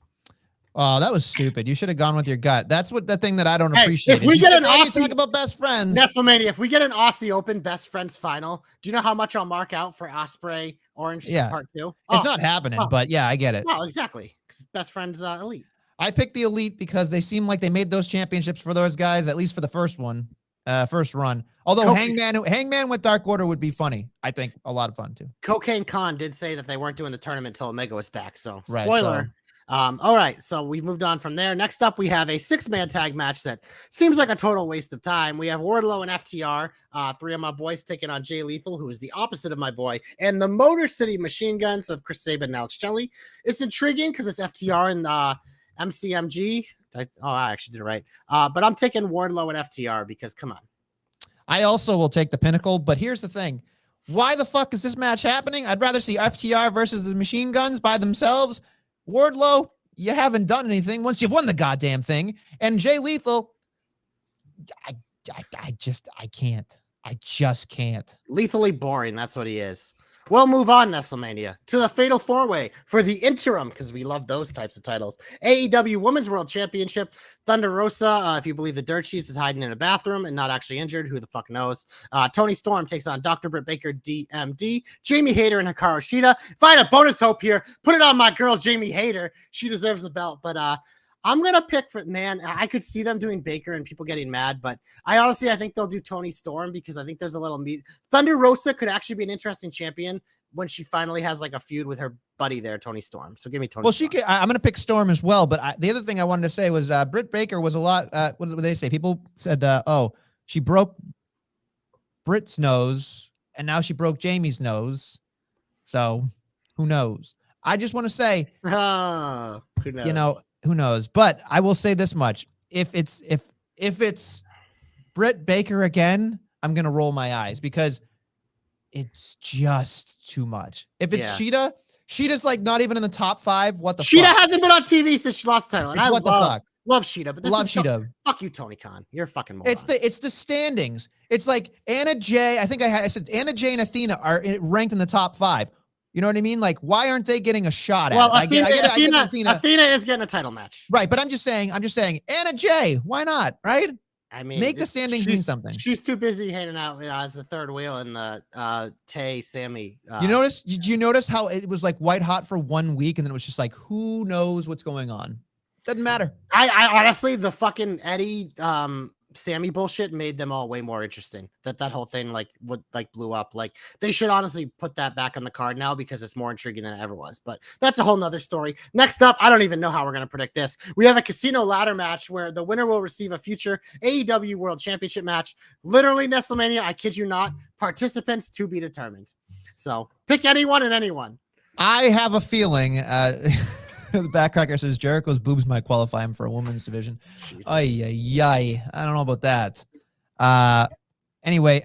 Oh, that was stupid. You should have gone with your gut. That's what the thing that I don't appreciate. If we get an Aussie, talk about Best Friends. Nestlemania, if we get an Aussie Open Best Friends final, do you know how much I'll mark out for Ospreay Orange Part 2? It's not happening, but yeah, I get it. No, exactly. Because Best Friends Elite. I picked the Elite because they seem like they made those championships for those guys, at least for the first run. Although Hangman with Dark Order would be funny. I think a lot of fun too. Cocaine Khan did say that they weren't doing the tournament until Omega was back. So Right, spoiler. so. All right, so we've moved on from there. Next up, we have a 6-man tag match that seems like a total waste of time. We have Wardlow and FTR, 3 of my boys taking on Jay Lethal, who is the opposite of my boy, and the Motor City Machine Guns of Chris Sabin and Alex Shelley. It's intriguing because it's FTR and MCMG. I actually did it right. But I'm taking Wardlow and FTR because, come on. I also will take the Pinnacle, but here's the thing. Why the fuck is this match happening? I'd rather see FTR versus the Machine Guns by themselves. Wardlow, you haven't done anything once you've won the goddamn thing. And Jay Lethal, I can't. I just can't. Lethally boring. That's what he is. We'll move on, Nestlemania, to the Fatal 4-Way for the interim, because we love those types of titles. AEW Women's World Championship. Thunder Rosa, if you believe the Dirt Sheets, is hiding in a bathroom and not actually injured. Who the fuck knows? Tony Storm takes on Dr. Britt Baker, DMD. Jamie Hayter and Hikaru Shida. If I had a bonus hope here, put it on my girl, Jamie Hayter. She deserves the belt. But I'm going to pick I could see them doing Baker and people getting mad, but I think they'll do Tony Storm because I think there's a little meat. Thunder Rosa could actually be an interesting champion when she finally has like a feud with her buddy there, Tony Storm. So give me Tony Storm. I'm going to pick Storm as well, but the other thing I wanted to say was Britt Baker was a lot, what did they say? People said, she broke Britt's nose and now she broke Jamie's nose. So who knows? I just want to say, who knows? Who knows? But I will say this much. If it's Britt Baker again, I'm going to roll my eyes because it's just too much. If it's Yeah. Sheeta's like not even in the top 5. What the Sheeta fuck? hasn't been on TV since she lost the title, and It's I what the fuck? love Sheeta, but this Love is Sheeta. fuck you, Tony Khan. You're a fucking moron. It's the standings. It's like Anna Jay. I think I said Anna Jay and Athena are ranked in the top 5. You know what I mean? Like, why aren't they getting a shot at it? I get Athena is getting a title match. Right, but I'm just saying, Anna Jay, why not? Right? I mean, make the standings mean something. She's too busy hanging out as the third wheel in the Tay Sammy. Did you notice how it was like white hot for 1 week and then it was just like, who knows what's going on? Doesn't matter. I honestly, the fucking Eddie Sammy bullshit made them all way more interesting. That whole thing blew up. Like, they should honestly put that back on the card now because it's more intriguing than it ever was. But that's a whole nother story. Next up, I don't even know how we're gonna predict this. We have a casino ladder match where the winner will receive a future AEW World Championship match. Literally Nestlemania, I kid you not. Participants to be determined. So pick anyone and anyone. I have a feeling. The backcracker says Jericho's boobs might qualify him for a women's division. Ay. I don't know about that. Anyway,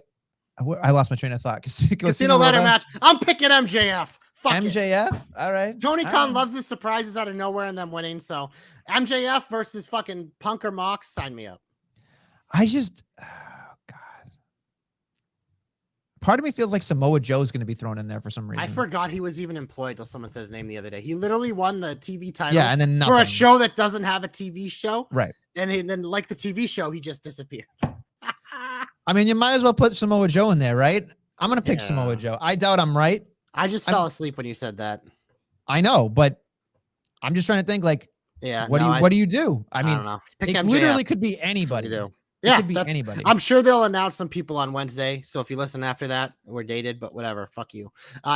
I lost my train of thought. Casino ladder match. I'm picking MJF. Fuck MJF. It. All right. Tony Khan loves the surprises out of nowhere and them winning. So MJF versus fucking Punk or Mox. Sign me up. Part of me feels like Samoa Joe is going to be thrown in there for some reason. I forgot he was even employed till someone said his name the other day. He literally won the TV title. Yeah, and then nothing. For a show that doesn't have a TV show. Right. And then, like the TV show, he just disappeared. I mean, you might as well put Samoa Joe in there, right? I'm going to pick Samoa Joe. I doubt I'm right. I just fell asleep when you said that. I know, but I'm just trying to think, like, what do you do? I mean, don't know. It literally could be anybody. Yeah, could be anybody. I'm sure they'll announce some people on Wednesday. So if you listen after that, we're dated, but whatever. Fuck you.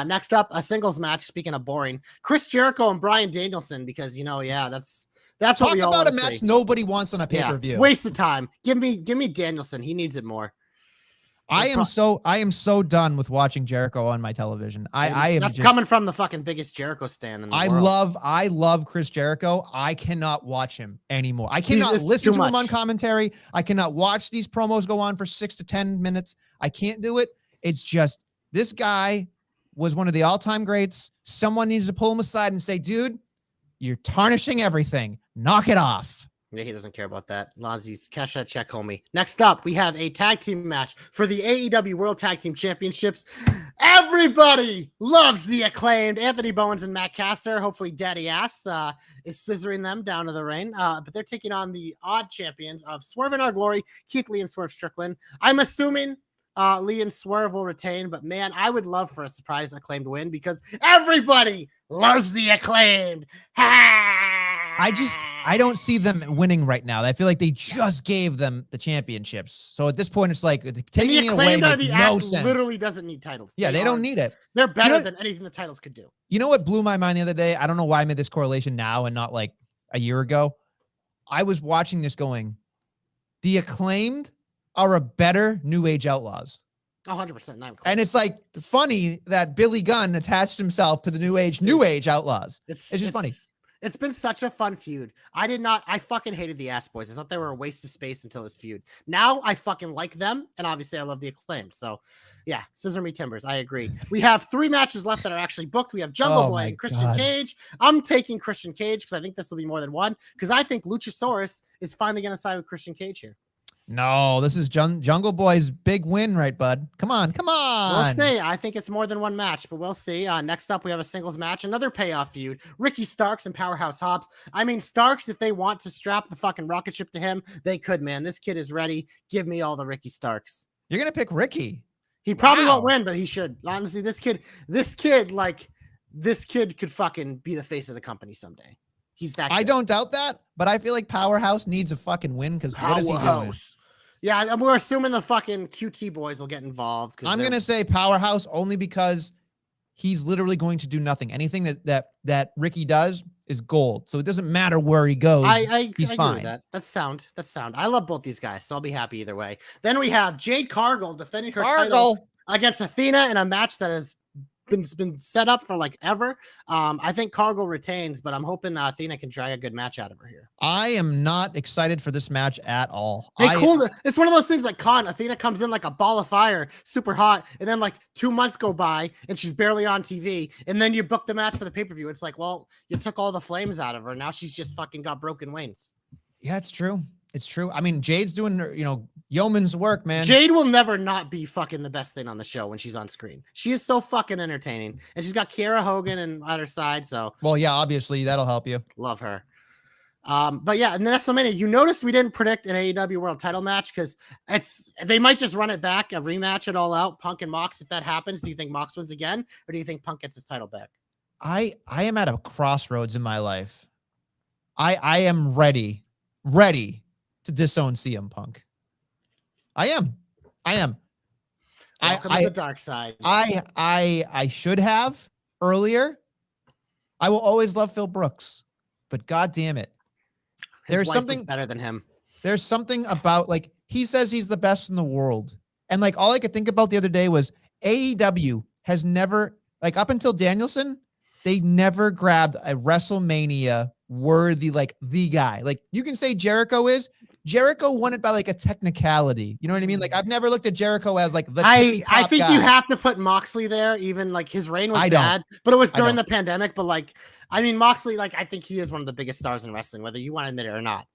Next up, a singles match. Speaking of boring, Chris Jericho and Bryan Danielson, because that's what we all talk about a see. match nobody wants on a pay-per-view. Waste of time. Give me Danielson. He needs it more. I am so done with watching Jericho on my television. That's coming from the fucking biggest Jericho stan in the world. I love Chris Jericho. I cannot watch him anymore. I cannot listen to him on commentary. I cannot watch these promos go on for 6 to 10 minutes. I can't do it. It's just, this guy was one of the all-time greats. Someone needs to pull him aside and say, dude, you're tarnishing everything. Knock it off. Yeah, he doesn't care about that. Lonzi's cash that check, homie. Next up, we have a tag team match for the AEW World Tag Team Championships. Everybody loves the Acclaimed. Anthony Bowens and Matt Caster. Hopefully, Daddy Ass is scissoring them down to the ring. But they're taking on the odd champions of Swerve in Our Glory, Keith Lee and Swerve Strickland. I'm assuming Lee and Swerve will retain, but man, I would love for a surprise Acclaimed win because everybody loves the Acclaimed. I don't see them winning right now. I feel like they just gave them the championships. So at this point, it's like taking it away makes no sense. Literally doesn't need titles. Yeah, they don't need it. They're better than anything the titles could do. You know what blew my mind the other day? I don't know why I made this correlation now and not like a year ago. I was watching this going, the Acclaimed are a better New Age Outlaws. 100%. And it's like funny that Billy Gunn attached himself to the New Age Outlaws. It's just funny. It's been such a fun feud. I fucking hated the Ass Boys. I thought they were a waste of space until this feud. Now I fucking like them. And obviously I love the Acclaimed. So yeah, scissor me timbers. I agree. We have 3 matches left that are actually booked. We have Jungle Boy and Christian Cage. I'm taking Christian Cage because I think this will be more than one. Because I think Luchasaurus is finally going to side with Christian Cage here. No, this is Jungle Boy's big win, right, bud? Come on. We'll see. I think it's more than one match, but we'll see. Next up, we have a singles match, another payoff feud. Ricky Starks and Powerhouse Hobbs. I mean, Starks, if they want to strap the fucking rocket ship to him, they could, man. This kid is ready. Give me all the Ricky Starks. You're going to pick Ricky. He probably won't win, but he should. Honestly, this kid could fucking be the face of the company someday. He's that good. I don't doubt that, but I feel like Powerhouse needs a fucking win because what is he doing? Yeah, we're assuming the fucking QT boys will get involved. I'm going to say Powerhouse only because he's literally going to do nothing. Anything that Ricky does is gold. So it doesn't matter where he goes. He's fine. Agree with that. That's sound. I love both these guys, so I'll be happy either way. Then we have Jade Cargill defending her title against Athena in a match that has been set up for like ever. I think Cargill retains, but I'm hoping Athena can drag a good match out of her here. I am not excited for this match at all. Hey, cool. It's one of those things like Athena comes in like a ball of fire, super hot, and then like 2 months go by and she's barely on TV, and then you book the match for the pay-per-view. It's like, well, you took all the flames out of her. Now she's just fucking got broken wings. Yeah, it's true. It's true. I mean, Jade's doing, yeoman's work, man. Jade will never not be fucking the best thing on the show when she's on screen. She is so fucking entertaining, and she's got Kiera Hogan on her side. So, well, yeah, obviously that'll help you. Love her. But yeah, in the Nestlemania, you noticed we didn't predict an AEW World Title match because they might just run it back, a rematch it all out, Punk and Mox. If that happens, do you think Mox wins again, or do you think Punk gets his title back? I am at a crossroads in my life. I am ready to disown CM Punk. I am. Welcome to the dark side. I should have earlier. I will always love Phil Brooks, but God damn it. There's something better than him. There's something about, like, he says he's the best in the world. And like, all I could think about the other day was AEW has never, like, up until Danielson, they never grabbed a WrestleMania worthy, like, the guy. Like, you can say Jericho won it by like a technicality. You know what I mean? Like, I've never looked at Jericho as like the I think guy. You have to put Moxley there. Even like his reign was bad, but it was during the pandemic. But like, I mean, Moxley, like, I think he is one of the biggest stars in wrestling, whether you want to admit it or not.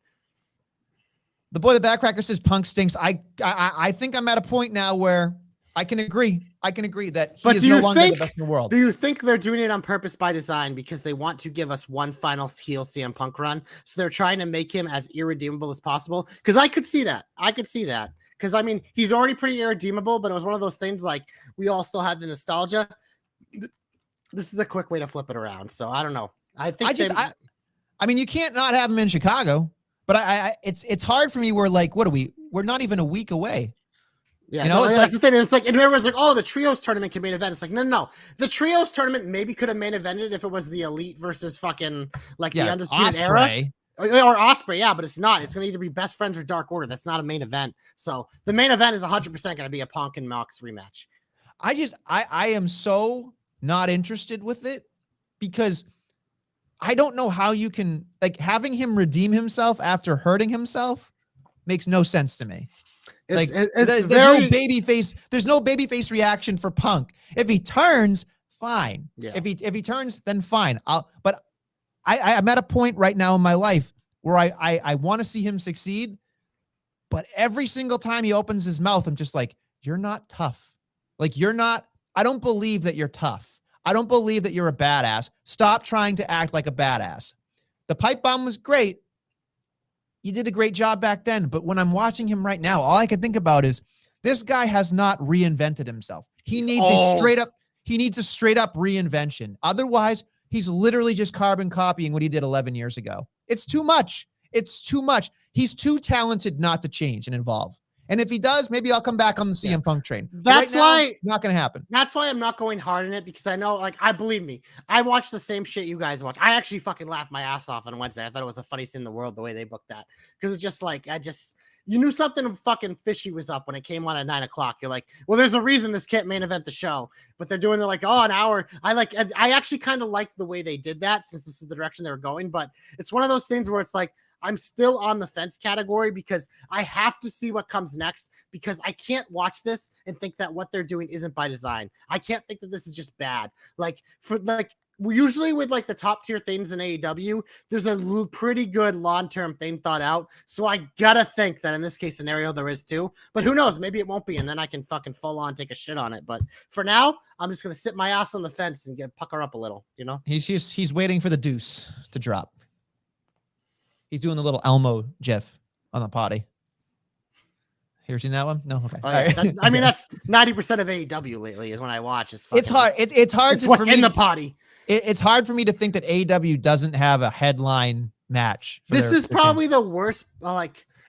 The boy, the backcracker says Punk stinks. I think I'm at a point now where I can agree that he is no longer the best in the world. Do you think they're doing it on purpose by design because they want to give us one final heel CM Punk run? So they're trying to make him as irredeemable as possible? Because I could see that. Because, I mean, he's already pretty irredeemable, but it was one of those things like we all still had the nostalgia. This is a quick way to flip it around. So I don't know. I mean, you can't not have him in Chicago, but it's hard for me. We're like, we're not even a week away. Yeah, that's the thing. It's like, and everyone's like, oh, the trios tournament can main event. It's like, no. The trios tournament maybe could have main evented if it was the Elite versus fucking like the Undisputed Era. Or Osprey, yeah, but it's not. It's going to either be Best Friends or Dark Order. That's not a main event. So the main event is 100% going to be a Punk and Mox rematch. I am so not interested with it because I don't know how you can, like, having him redeem himself after hurting himself makes no sense to me. Like, there's no babyface reaction for Punk. If he turns, fine. Yeah. If he turns, then fine. But I'm at a point right now in my life where I want to see him succeed, but every single time he opens his mouth, I'm just like, you're not tough. Like, I don't believe that you're tough. I don't believe that you're a badass. Stop trying to act like a badass. The pipe bomb was great. You did a great job back then, but when I'm watching him right now, all I can think about is this guy has not reinvented himself. He needs a straight up reinvention. Otherwise, he's literally just carbon copying what he did 11 years ago. It's too much. He's too talented not to change and evolve. And if he does, maybe I'll come back on the CM Punk train. That's why not going to happen. That's why I'm not going hard in it, because I know, like, believe me, I watch the same shit you guys watch. I actually fucking laughed my ass off on Wednesday. I thought it was the funniest thing in the world the way they booked that, because it's just like you knew something fucking fishy was up when it came on at 9:00. You're like, well, there's a reason this can't main event the show, but they're doing it like, oh, an hour. I actually kind of liked the way they did that, since this is the direction they were going. But it's one of those things where it's like, I'm still on the fence category, because I have to see what comes next, because I can't watch this and think that what they're doing isn't by design. I can't think that this is just bad. Usually with like the top tier things in AEW, there's a pretty good long-term thing thought out. So I gotta think that in this case scenario, there is too, but who knows? Maybe it won't be. And then I can fucking full on take a shit on it. But for now, I'm just going to sit my ass on the fence and pucker up a little, you know? He's waiting for the deuce to drop. He's doing the little Elmo gif on the potty. You ever seen that one? No. Okay. I mean, that's 90% of AEW lately is when I watch. It's hard. It's hard. It's what's in the potty. It's hard for me to think that AEW doesn't have a headline match. This is probably the worst.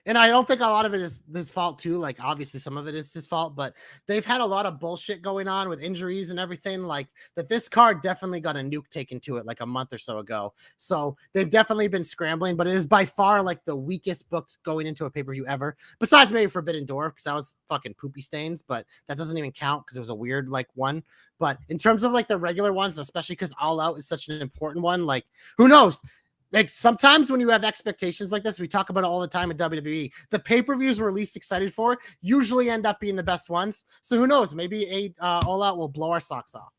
And I don't think a lot of it is his fault too. Like obviously some of it is his fault, but they've had a lot of bullshit going on with injuries and everything. Like that, this card definitely got a nuke taken to it like a month or so ago. So they've definitely been scrambling, but it is by far like the weakest booked going into a pay-per-view ever. Besides maybe Forbidden Door, because that was fucking poopy stains, but that doesn't even count because it was a weird like one. But in terms of like the regular ones, especially because All Out is such an important one, like who knows? Like sometimes when you have expectations like this, we talk about it all the time at WWE. The pay-per-views we're least excited for usually end up being the best ones. So who knows? Maybe All Out will blow our socks off.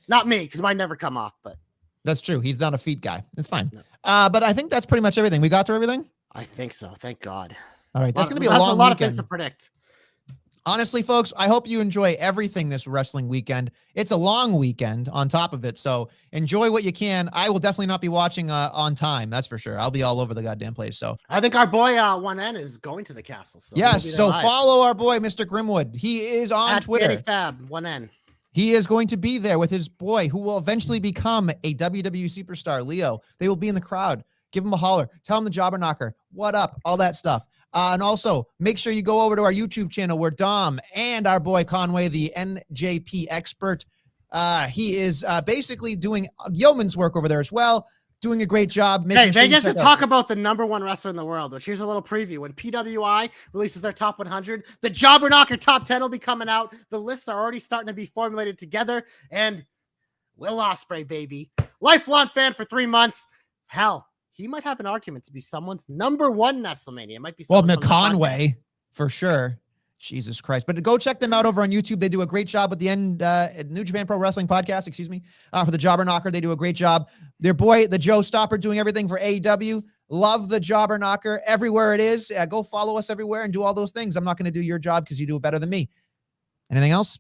Not me, because mine never come off. But that's true. He's not a feet guy. It's fine. No. But I think that's pretty much everything. We got through everything. I think so. Thank God. All right, that's going to be a That's long a lot weekend. of things to predict. Honestly, folks, I hope you enjoy everything this wrestling weekend. It's a long weekend on top of it, so enjoy what you can. I will definitely not be watching on time, that's for sure. I'll be all over the goddamn place. So I think our boy 1N is going to the castle. So yes, so follow our boy Mr. Grimwood. He is on at Twitter. Danny Fab 1N. He is going to be there with his boy, who will eventually become a WWE superstar, Leo. They will be in the crowd. Give him a holler. Tell him the Jobber Knocker. What up? All that stuff. And also, make sure you go over to our YouTube channel where Dom and our boy Conway, the NJP expert, he is basically doing yeoman's work over there as well, doing a great job. Hey, they get to talk about the #1 wrestler in the world, which here's a little preview. When PWI releases their top 100, the Jobber Knocker top 10 will be coming out. The lists are already starting to be formulated together. And Will Ospreay, baby. Lifelong fan for 3 months. Hell, he might have an argument to be someone's #1 Nestlemania. It might be Conway for sure. Jesus Christ. But go check them out over on YouTube. They do a great job with the New Japan Pro Wrestling podcast, for the Jobber Knocker. They do a great job. Their boy, the Joe Stopper, doing everything for AEW. Love the Jobber Knocker everywhere it is. Go follow us everywhere and do all those things. I'm not going to do your job because you do it better than me. Anything else?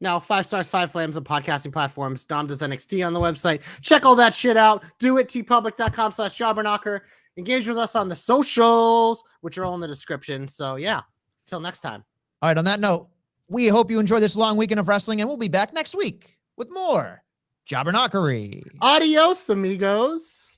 Now, 5 stars, 5 flames on podcasting platforms. Dom does NXT on the website. Check all that shit out. Do it, tpublic.com/jobberknocker. Engage with us on the socials, which are all in the description. So, yeah, until next time. All right, on that note, we hope you enjoy this long weekend of wrestling, and we'll be back next week with more Jobber Knockery. Adios, amigos.